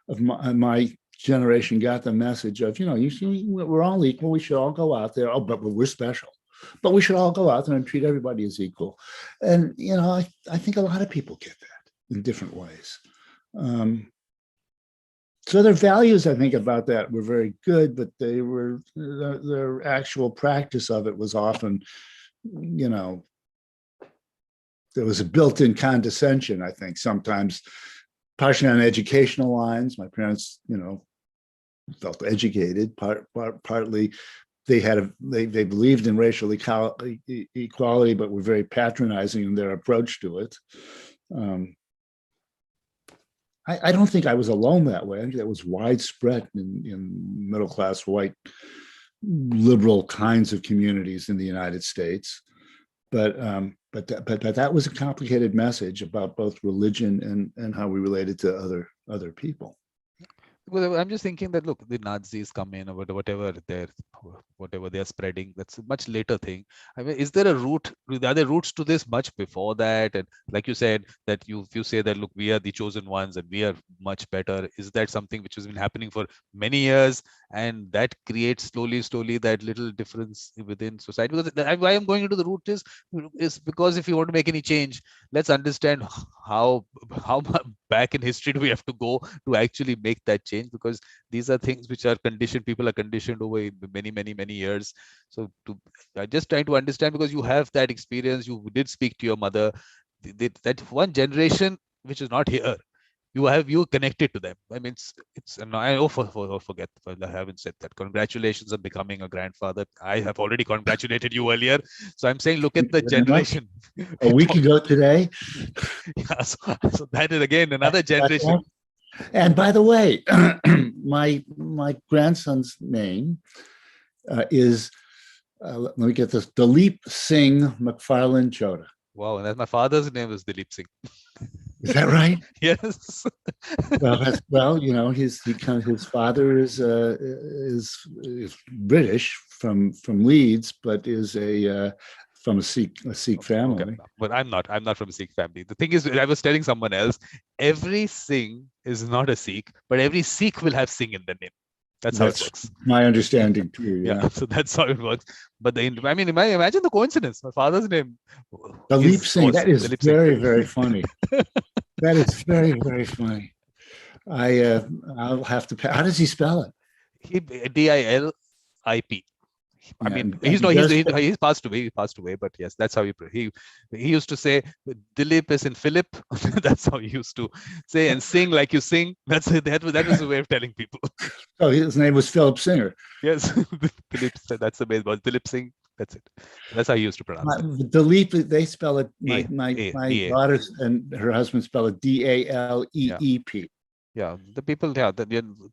of my generation got the message of, we're all equal. We should all go out there. Oh, but we're special. But we should all go out there and treat everybody as equal. And, I think a lot of people get that in different ways. So their values, I think, about that were very good, but their actual practice of it was often, there was a built-in condescension, I think, sometimes, partially on educational lines. My parents, felt educated, partly they believed in racial equality, but were very patronizing in their approach to it. I don't think I was alone that way. I think that was widespread in middle-class white liberal kinds of communities in the United States. But that was a complicated message about both religion and how we related to other people. Well, I'm just thinking that, look, the Nazis come in, or whatever they're spreading, that's a much later thing. I mean, is there are there roots to this much before that? And like you said, that if you say that, look, we are the chosen ones and we are much better, is that something which has been happening for many years, and that creates slowly that little difference within society? Because why I'm going into the root is because if you want to make any change, let's understand how back in history do we have to go to actually make that change, because these are things which are conditioned, people are conditioned over many years. So I'm just trying to understand, because you have that experience, you did speak to your mother, that one generation which is not here, you connected to them. I mean, forget, I haven't said that. Congratulations on becoming a grandfather. I have already congratulated you earlier, so I'm saying, look at the generation. A week ago today. Yeah, so that is again another generation. And by the way, my grandson's name is let me get this, Dilip Singh McFarlane Chota. Wow, and my father's name is Dilip Singh. Is that right? Yes. His father is British from Leeds, but is from a Sikh family. Okay. But I'm not from a Sikh family. The thing is, I was telling someone else, every Singh is not a Sikh, but every Sikh will have Singh in the name. That's how it works. My understanding too. Yeah. So that's how it works. But imagine the coincidence. My father's name, Dilip Singh. That is very funny. That is very funny. I'll have to. How does he spell it? DILIP. I mean, he's passed away. He passed away, but yes, that's how he used to say. Dilip is in Philip. That's how he used to say, and sing like you sing. That was the way of telling people. Oh, his name was Philip Singer. Yes, Dilip. That's the way it was. Dilip Singh. That's it. That's how he used to pronounce it. Dilip, they spell it. My daughter and her husband spell it DALEEP. Yeah, the people, they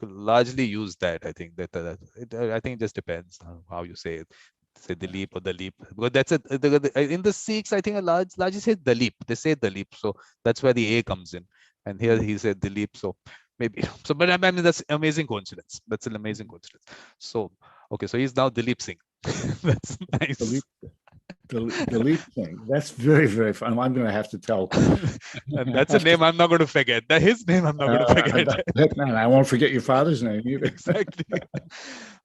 largely use that. I think I think it just depends on how you say it. say Dilip or Dalip, because that's in the Sikhs, I think a largely say Dalip. They say Dalip, so that's where the A comes in. And here he said Dilip, so maybe so. But I mean, that's amazing coincidence. That's an amazing coincidence. So okay, so he's now Dilip Singh. That's nice. The lead thing. That's very, very fun. I'm going to have to tell. And that's a name I'm not going to forget. That his name I'm not going to forget. Man, I won't forget your father's name either. Exactly.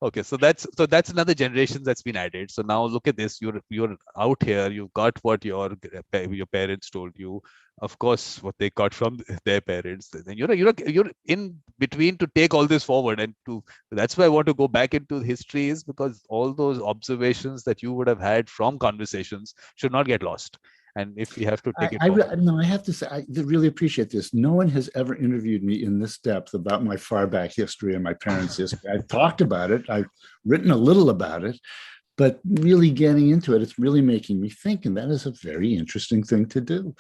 Okay, so that's another generation that's been added. So now look at this. You're out here. You've got what your parents told you. Of course, what they got from their parents. Then you're in between to take all this forward, and to that's why I want to go back into history, is because all those observations that you would have had from conversations should not get lost. And if we have to take it forward. No, I have to say, I really appreciate this. No one has ever interviewed me in this depth about my far back history and my parents' history. I've talked about it. I've written a little about it, but really getting into it, it's really making me think. And that is a very interesting thing to do.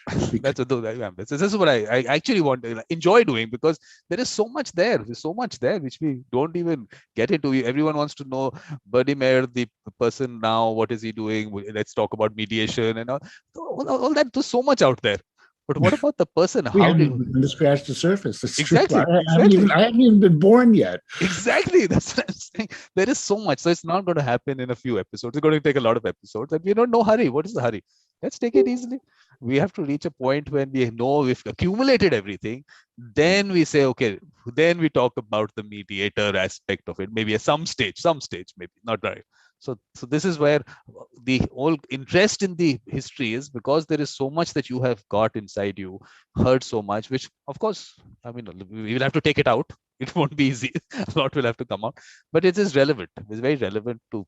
This is what I actually want to enjoy doing, because there is so much there. There's so much there which we don't even get into. Everyone wants to know Bernie Mayer, the person now, what is he doing? Let's talk about mediation and all that. There's so much out there. But what about the person? How did you scratch the surface? Exactly. I haven't even been born yet. Exactly. That's what I'm saying. There is so much. So it's not going to happen in a few episodes. It's going to take a lot of episodes. And we don't know hurry. What is the hurry? Let's take it easily. We have to reach a point when we know we've accumulated everything. Then we say, okay, then we talk about the mediator aspect of it. Maybe at some stage, maybe not right. So this is where the whole interest in the history is, because there is so much that you have got inside you, heard so much, which of course, I mean, we will have to take it out. It won't be easy. A lot will have to come out, but it is relevant. It's very relevant to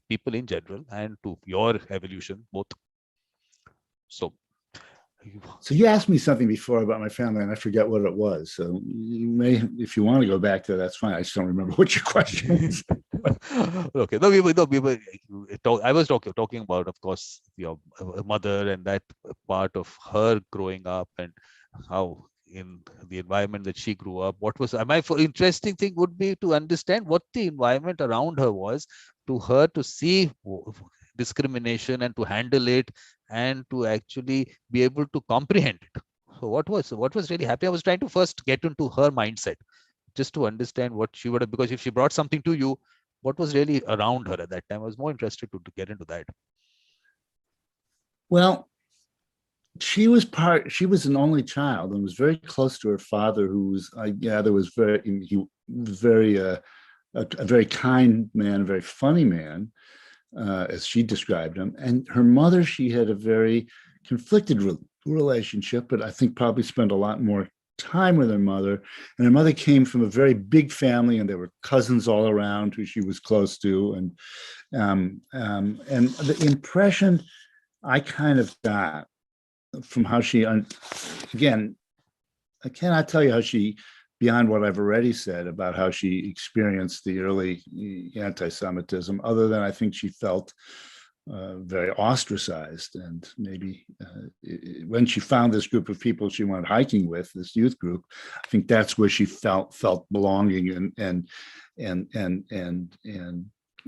people in general and to your evolution, both. So you asked me something before about my family, and I forget what it was. So you may, if you want to go back to that, that's fine. I just don't remember what your question is. Okay, I was talking about, of course, your mother and that part of her growing up, and how in the environment that she grew up. What was my interesting thing would be to understand what the environment around her was, to her to see discrimination and to handle it, and to actually be able to comprehend it. So what was really happening? I was trying to first get into her mindset, just to understand what she would have, because if she brought something to you, what was really around her at that time? I was more interested to get into that. Well, she was an only child and was very close to her father, who was, I gather, was a very kind man, a very funny man, as she described him. And her mother, she had a very conflicted relationship, but I think probably spent a lot more time with her mother. And her mother came from a very big family, and there were cousins all around who she was close to. And the impression I kind of got from how she, again, I cannot tell you how she, beyond what I've already said about how she experienced the early anti-Semitism, other than I think she felt very ostracized. And maybe when she found this group of people she went hiking with, this youth group, I think that's where she felt belonging and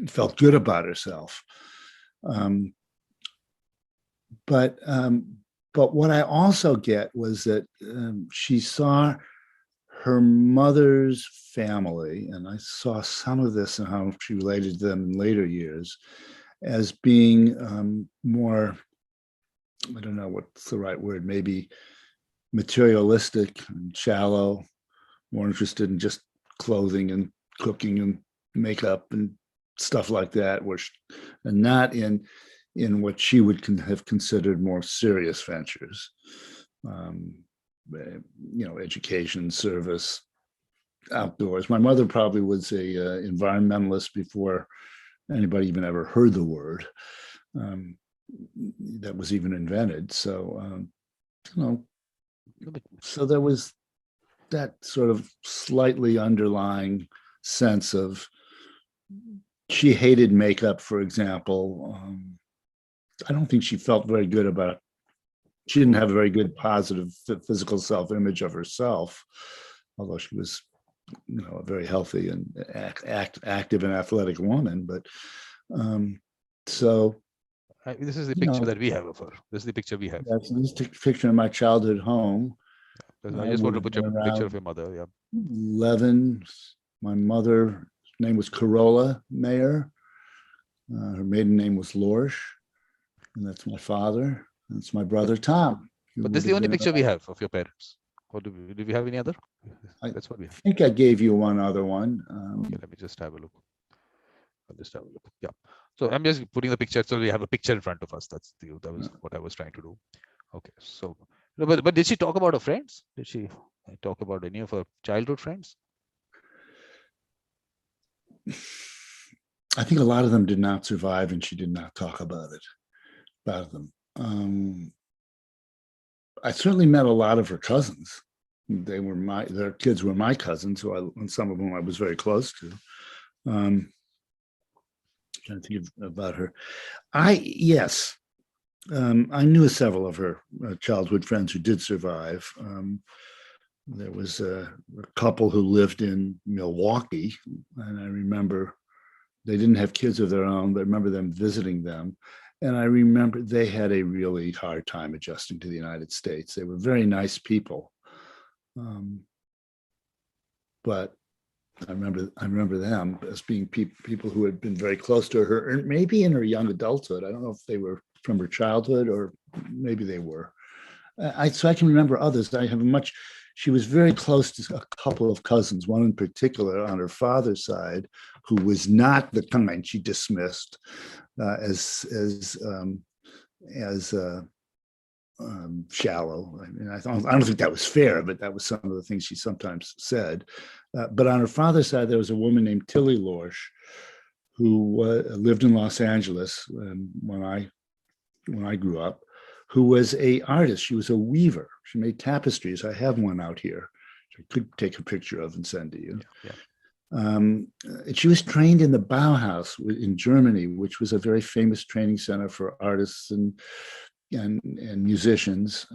felt good about herself. But what I also get was that she saw her mother's family, and I saw some of this in how she related to them in later years, as being more, I don't know what's the right word, maybe materialistic and shallow, more interested in just clothing and cooking and makeup and stuff like that, and not in what she would have considered more serious ventures. Education, service, outdoors. My mother probably was a environmentalist before anybody even ever heard the word that was even invented. So, so there was that sort of slightly underlying sense of, she hated makeup, for example. I don't think she felt very good about it. She didn't have a very good positive physical self-image of herself, although she was, a very healthy and active and athletic woman. But So, This is the you picture know, that we have of her. This is the picture we have. that's this picture of my childhood home. I I just want would to have put been your picture around of your mother. Yeah. 11. My mother's name was Corolla Mayer. Her maiden name was Lorsch, and that's my father. That's my But brother Tom. Who but this is would the have only been picture we around. have of your parents. Or do we have any other? I That's what we have. think I gave you one other one. Okay, let me just have a look. I'll just have a look. Yeah. So I'm just putting the picture so we have a picture in front of us. That was what I was trying to do. Okay. So, but did she talk about her friends? Did she talk about any of her childhood friends? I think a lot of them did not survive, and she did not talk about them. I certainly met a lot of her cousins. Their kids were my cousins, and some of whom I was very close to. Trying to think about her. Yes, I knew several of her childhood friends who did survive. There was a couple who lived in Milwaukee, and I remember they didn't have kids of their own, but I remember them visiting them. And I remember they had a really hard time adjusting to the United States. They were very nice people. But I remember them as being people who had been very close to her, or maybe in her young adulthood. I don't know if they were from her childhood or maybe they were. So I can remember others. She was very close to a couple of cousins, one in particular on her father's side, who was not the kind she dismissed as shallow. I mean, I don't think that was fair, but that was some of the things she sometimes said. But on her father's side, there was a woman named Tilly Lorsch who lived in Los Angeles when I grew up, who was an artist. She was a weaver. She made tapestries. I have one out here. I could take a picture of and send to you. Yeah. She was trained in the Bauhaus in Germany, which was a very famous training center for artists and musicians.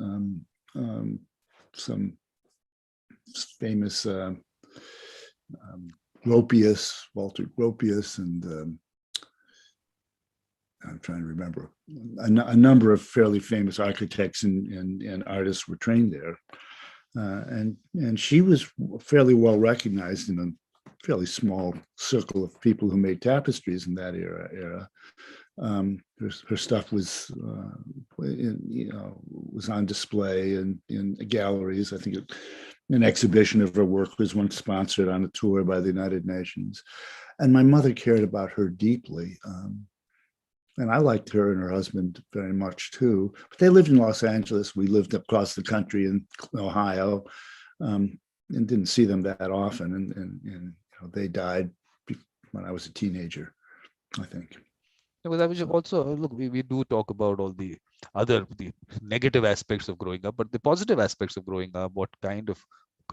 Some famous Walter Gropius, and I'm trying to remember a number of fairly famous architects and artists were trained there, and she was fairly well recognized in a fairly small circle of people who made tapestries in that era. Her stuff was on display in galleries. I think an exhibition of her work was once sponsored on a tour by the United Nations, and my mother cared about her deeply. And I liked her and her husband very much too. But they lived in Los Angeles. We lived across the country in Ohio, and didn't see them that often. And they died when I was a teenager, I think. Because I was also look, we do talk about all the negative aspects of growing up, but the positive aspects of growing up. What kind of,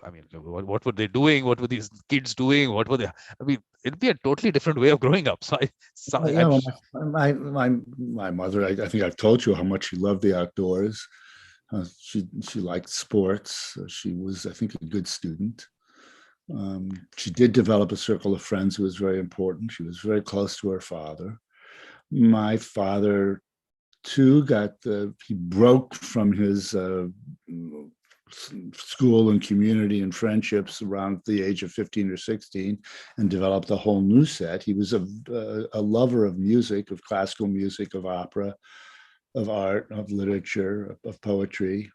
I mean, what were they doing? What were these kids doing? What were they? I mean, it'd be a totally different way of growing up. My mother. I think I've told you how much she loved the outdoors. She liked sports. She was, I think, a good student. She did develop a circle of friends who was very important. She was very close to her father. My father, too, he broke from his school and community and friendships around the age of 15 or 16 and developed a whole new set. He was a lover of music, of classical music, of opera, of art, of literature, of poetry.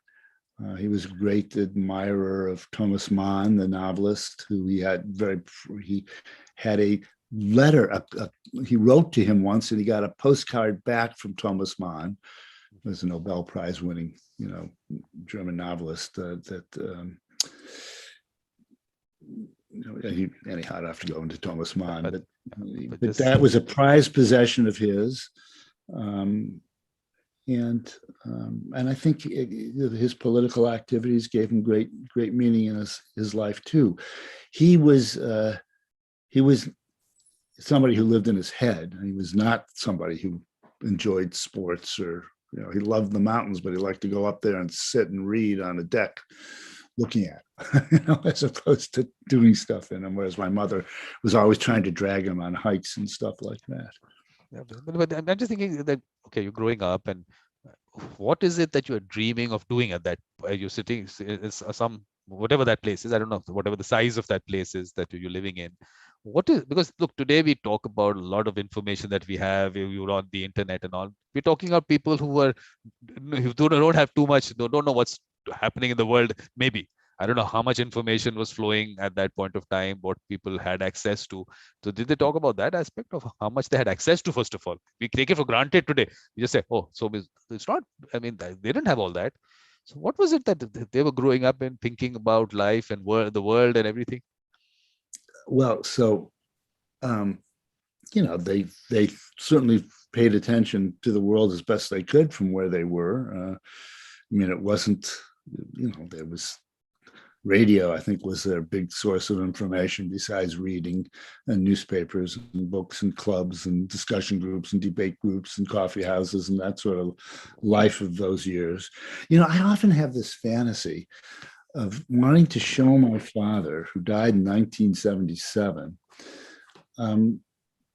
He was a great admirer of Thomas Mann, the novelist, who he had a letter. He wrote to him once, and he got a postcard back from Thomas Mann, who was a Nobel Prize winning, German novelist. Anyhow, I'd have to go into Thomas Mann, but that was a prized possession of his. And I think his political activities gave him great meaning in his life too. He was somebody who lived in his head. He was not somebody who enjoyed sports or he loved the mountains, but he liked to go up there and sit and read on a deck, looking at, as opposed to doing stuff in them. Whereas my mother was always trying to drag him on hikes and stuff like that. Yeah, but I'm just thinking that, okay, you're growing up, and what is it that you're dreaming of doing at that? You're sitting, it's some whatever that place is. I don't know, whatever the size of that place is that you're living in. What is, because look, today we talk about a lot of information that we have. You're on the internet and all. We're talking about people who don't have too much, don't know what's happening in the world. Maybe I don't know how much information was flowing at that point of time, what people had access to. So did they talk about that aspect of how much they had access to? First of all, we take it for granted today. We just say, oh, so it's not. I mean, they didn't have all that. So what was it that they were growing up and thinking about life and the world and everything? Well, so they certainly paid attention to the world as best they could from where they were. I mean, it wasn't, there was radio, I think, was their big source of information besides reading and newspapers and books and clubs and discussion groups and debate groups and coffee houses and that sort of life of those years. I often have this fantasy of wanting to show my father, who died in 1977,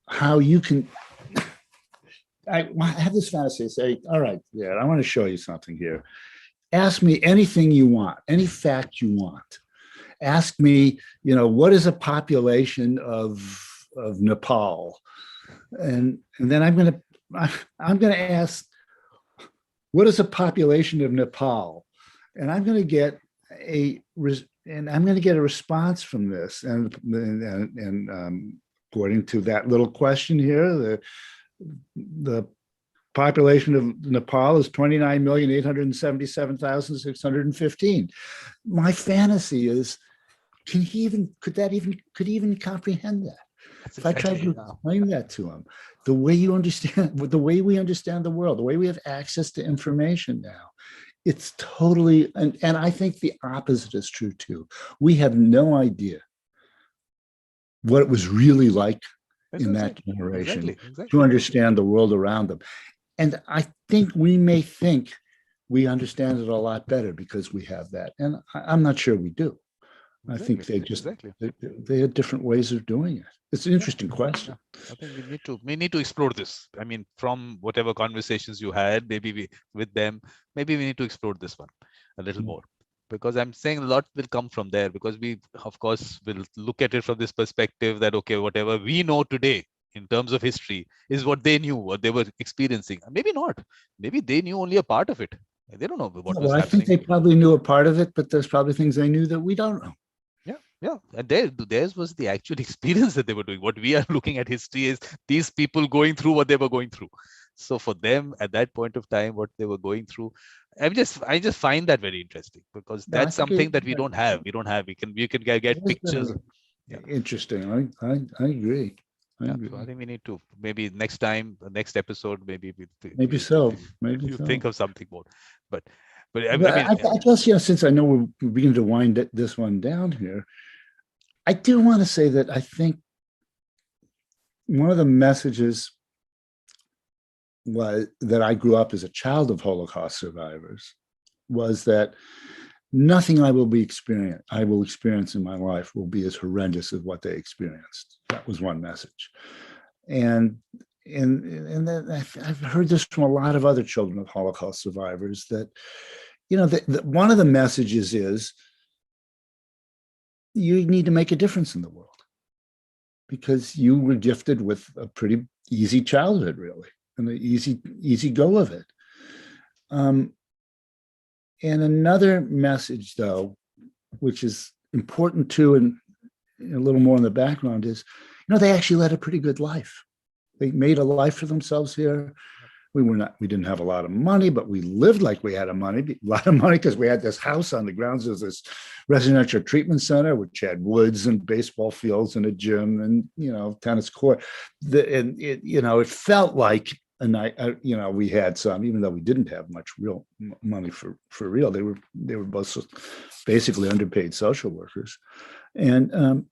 how you can. I have this fantasy, say, all right, yeah, I want to show you something here. Ask me anything you want, any fact you want. Ask me, what is a population of Nepal? And then I'm going to ask, what is a population of Nepal? And I'm going to get a response from this. And according to that little question here, the population of Nepal is 29,877,615. My fantasy is, could he even comprehend that? That's If I tried to exactly, explain that to him, the way we understand the world, the way we have access to information now, it's totally, and I think the opposite is true too. We have no idea what it was really like in that generation exactly. to understand the world around them. And I think we may think we understand it a lot better because we have that. And I'm not sure we do. I think they just, they had different ways of doing it. It's an interesting question. I think we need to explore this. I mean, from whatever conversations you had, maybe with them, maybe we need to explore this one a little more, because I'm saying a lot will come from there, because we, of course, will look at it from this perspective that, okay, whatever we know today in terms of history is what they knew, what they were experiencing. Maybe not. Maybe they knew only a part of it. They don't know what was I think happening. they probably knew a part of it, but there's probably things they knew that we don't know. Yeah. And theirs was the actual experience that they were doing. What we are looking at history is these people going through what they were going through. So for them at that point of time, what they were going through, I just find that very interesting, because Yeah, I that's think something that we don't have. We don't have. We can get pictures. Yeah. Interesting. I agree. Yeah. So I think we need to, maybe next time, the next episode, maybe maybe so. Maybe you so. think of something more. But I But mean, I guess, since I know we're beginning to wind this one down here, I do want to say that I think one of the messages was that I grew up as a child of Holocaust survivors was that nothing I will experience in my life will be as horrendous as what they experienced. That was one message. And then I've heard this from a lot of other children of Holocaust survivors, that, one of the messages is you need to make a difference in the world because you were gifted with a pretty easy childhood, really, and an easy go of it. And another message, though, which is important too, and a little more in the background, is, they actually led a pretty good life. They made a life for themselves here. We didn't have a lot of money, but we lived like we had a lot of money because we had this house on the grounds of this residential treatment center, which had woods and baseball fields and a gym and, tennis court. It felt like a night, we had some, even though we didn't have much real money for real. They were both basically underpaid social workers. And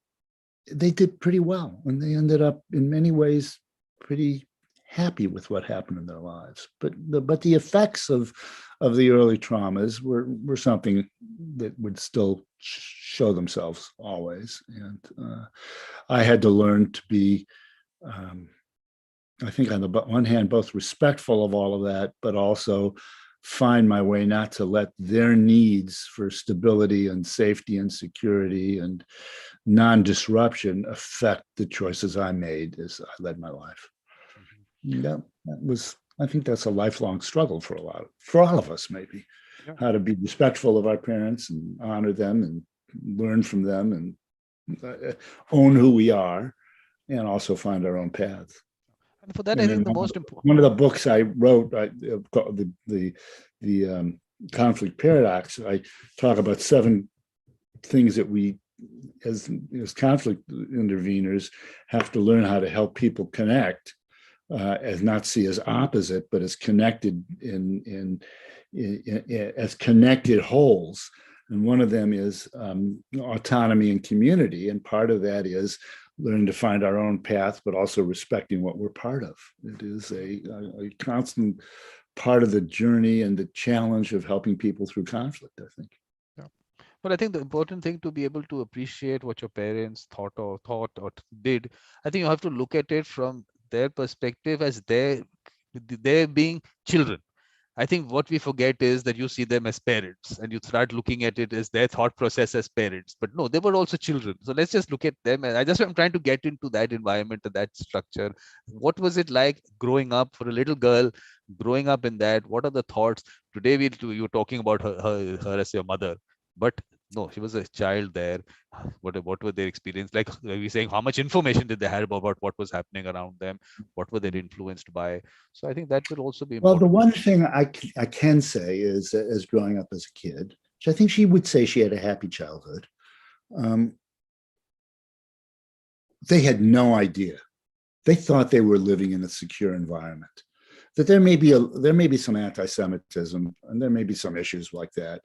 they did pretty well. And they ended up in many ways pretty happy with what happened in their lives, but the effects of the early traumas were something that would still show themselves always. And I had to learn to be I think on the one hand, both respectful of all of that, but also find my way not to let their needs for stability and safety and security and non-disruption affect the choices I made as I led my life. That was, I think that's a lifelong struggle for all of us, maybe. Yeah. How to be respectful of our parents and honor them and learn from them and own who we are, and also find our own paths. And for that, I And think in the most important one of the books I wrote, the conflict paradox, I talk about 7 things that we, as conflict interveners, have to learn how to help people connect, as not see as opposite, but as connected as connected wholes. And one of them is autonomy and community, and part of that is learning to find our own path, but also respecting what we're part of. It is a constant part of the journey and the challenge of helping people through conflict, I think. Yeah. But I think the important thing to be able to appreciate what your parents thought or did, I think you have to look at it from their perspective as they're being children. I think what we forget is that you see them as parents and you start looking at it as their thought process as parents. But no, they were also children. So let's just look at them. And I'm trying to get into that environment and that structure. What was it like growing up for a little girl, growing up in that? What are the thoughts? Today you were talking about her as your mother, but no, she was a child there. What were their experience like? Are we saying how much information did they have about what was happening around them? What were they influenced by? So I think that will also be Well, the important. one thing I can say is, as growing up as a kid, which I think she would say she had a happy childhood, they had no idea. They thought they were living in a secure environment. That there may be some anti-Semitism and there may be some issues like that,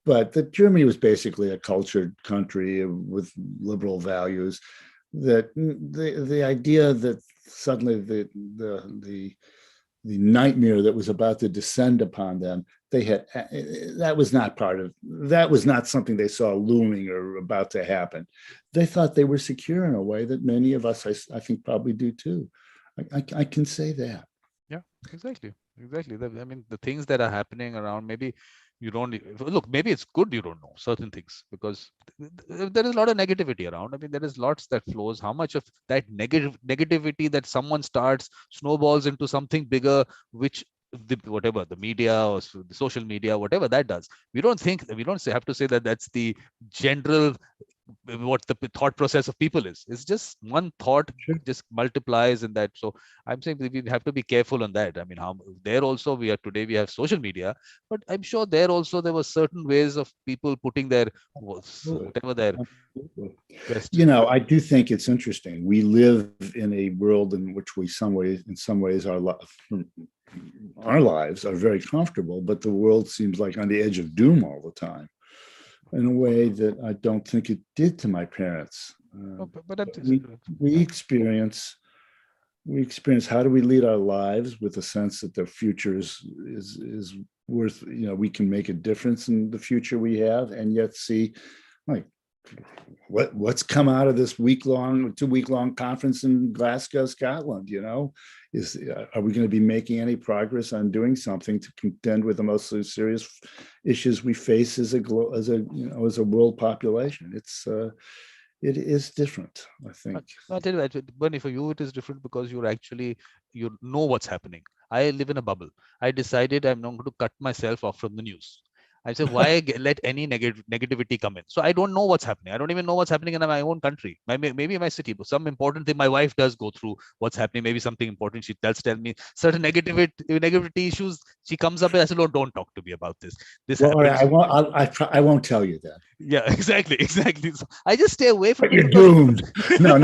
but that Germany was basically a cultured country with liberal values. That the idea that suddenly the nightmare that was about to descend upon them, that was not something they saw looming or about to happen. They thought they were secure in a way that many of us, I think, probably do too. I can say that. Yeah, exactly. I mean, the things that are happening around, maybe you don't look, maybe it's good you don't know certain things because there is a lot of negativity around. I mean, there is lots that flows. How much of that negativity that someone starts snowballs into something bigger, which whatever the media or the social media, whatever that does, we don't have to say that that's the general what the thought process of people is. It's just one thought just multiplies in that. So I'm saying we have to be careful on that. I mean, how there also we have social media, but I'm sure there were certain ways of people putting their whatever their best. I do think it's interesting. We live in a world in which in some ways our lives are very comfortable, but the world seems like on the edge of doom all the time, in a way that I don't think it did to my parents. We experience how do we lead our lives with a sense that the future is worth, we can make a difference in the future we have, and yet see like what's come out of this 2-week-long conference in Glasgow, Scotland. Are we going to be making any progress on doing something to contend with the most serious issues we face as a world population? It is different, I think. I'll tell you that, Bernie, for you it is different because you know what's happening. I live in a bubble. I decided I'm not going to cut myself off from the news. I said, why let any negativity come in? So I don't know what's happening. I don't even know what's happening in my own country, maybe in my city. But some important thing, my wife does go through what's happening. Maybe something important. She does tell me certain negativity issues. She comes up and I said, "Oh, don't talk to me about this. This happens." I won't tell you that. Yeah, exactly. So I just stay away from it. You're doomed. No.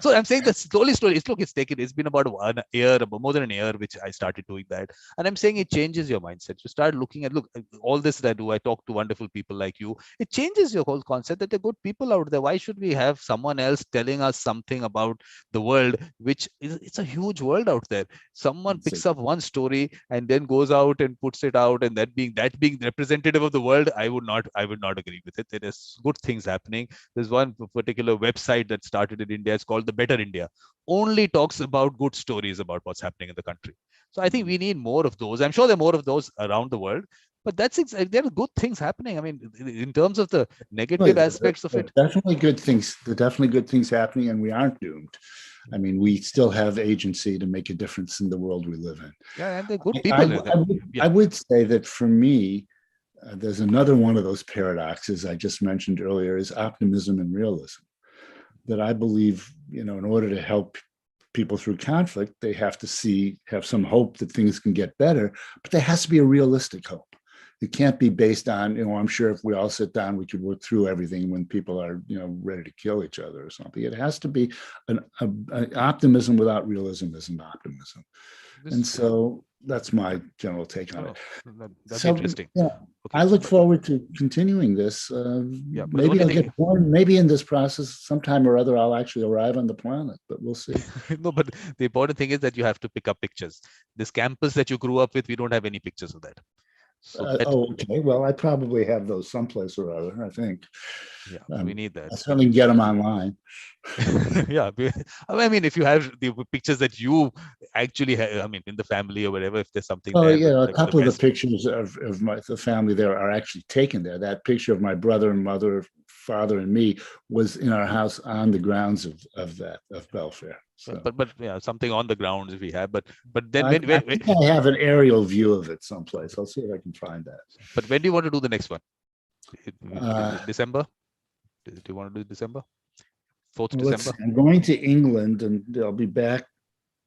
So I'm saying that slowly, it's been about more than an year, which I started doing that. And I'm saying it changes your mindset. You start looking at, all this that I talk to wonderful people like you. It changes your whole concept that there are good people out there. Why should we have someone else telling us something about the world, it's a huge world out there. Someone picks up one story and then goes out and puts it out, and that being representative of the world, I would not agree. agree with it. There is good things happening. There's one particular website that started in India. It's called the Better India. Only talks about good stories about what's happening in the country. So I think we need more of those. I'm sure there are more of those around the world. But there are good things happening. I mean, in terms of the negative aspects of it, definitely good things. There are definitely good things happening, and we aren't doomed. I mean, we still have agency to make a difference in the world we live in. yeah, and they're good people. I would say that for me, there's another one of those paradoxes I just mentioned earlier is optimism and realism. That I believe, in order to help people through conflict, they have to have some hope that things can get better, but there has to be a realistic hope. It can't be based on, I'm sure if we all sit down, we could work through everything when people are, ready to kill each other or something. It has to be an optimism without realism isn't optimism. And so that's my general take on it. That's interesting. Yeah, okay. I look forward to continuing this. Maybe I'll get born. Maybe in this process, sometime or other, I'll actually arrive on the planet, but we'll see. No, but the important thing is that you have to pick up pictures. This campus that you grew up with, we don't have any pictures of that. So okay. Well, I probably have those someplace or other, I think. Yeah, we need that. I certainly get them online. Yeah, I mean, if you have the pictures that you actually have, I mean, in the family or whatever, if there's something there. Yeah, a couple of the pictures of the family there are actually taken there. That picture of my brother and mother, father, and me was in our house on the grounds of Belfair. So. But yeah, something on the grounds if we have. But then I think I have an aerial view of it someplace. I'll see if I can find that. But when do you want to do the next one? December? Do you want to do December? 4th December? I'm going to England and I'll be back.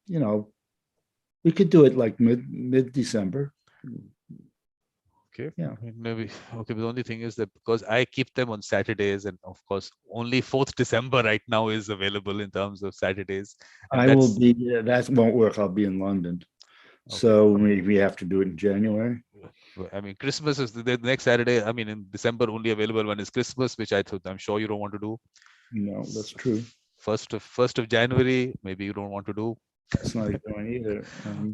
We could do it like mid-December. Okay. Yeah. Maybe. Okay. But the only thing is that because I keep them on Saturdays, and of course, only 4th December right now is available in terms of Saturdays. I will be. That won't work. I'll be in London. Okay. So we have to do it in January. I mean, Christmas is the next Saturday. I mean, in December, only available one is Christmas, which I'm sure you don't want to do. No, that's true. 1st of January, maybe you don't want to do. That's not going either.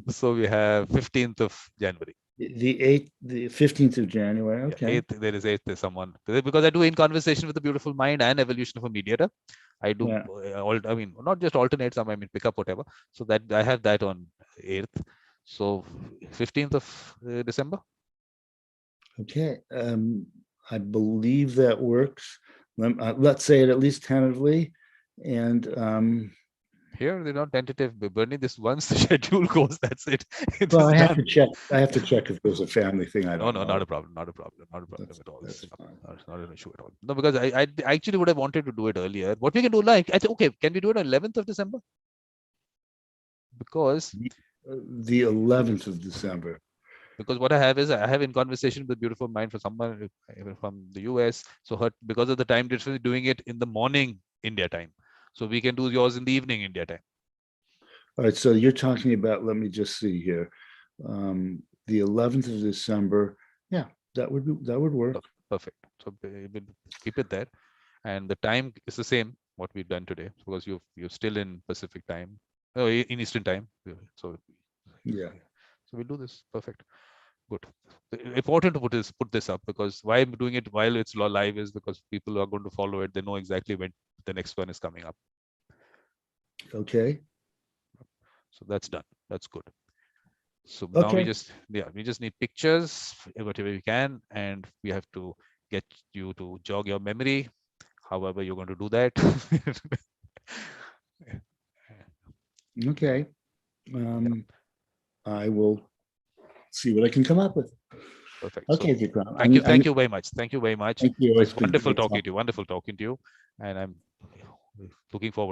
So we have 15th of January. The 15th of January. Okay. Yeah, 8th, there is 8th. There's someone because I do In Conversation with the Beautiful Mind and Evolution of a Mediator. I do I mean, not just alternate some. I mean, pick up whatever. So that I have that on 8th. So 15th of December. Okay. I believe that works. Let's say it at least tentatively, and. Here they're not tentative, Bernie. This once the schedule goes, that's it. Well, I have to check. I have to check if there's a family thing. I don't know. Not a problem. Not a problem at all. It's not an issue at all. No, because I actually would have wanted to do it earlier. What we can do, okay, can we do it on 11th of December? Because the 11th of December. Because what I have is I have In Conversation with Beautiful Mind for someone from the US. So because of the time difference, doing it in the morning India time. So we can do yours in the evening India time. All right. So you're talking about, let me just see here. The 11th of December. Yeah, that would work. Perfect. So keep it there. And the time is the same, what we've done today, because you're still in Pacific time, in Eastern time. So yeah. So we'll do this. Perfect. Good. Important to put this up, because why I'm doing it while it's live is because people are going to follow it. They know exactly when the next one is coming up. Okay. So that's done. That's good. So now we just need pictures, whatever we can, and we have to get you to jog your memory. However, you're going to do that. Okay. I will see what I can come up with. Perfect. Okay, so, Vikram. Thank you very much. Thank you very much. Thank you. It's wonderful talking to you. Wonderful talking to you. And I'm looking forward to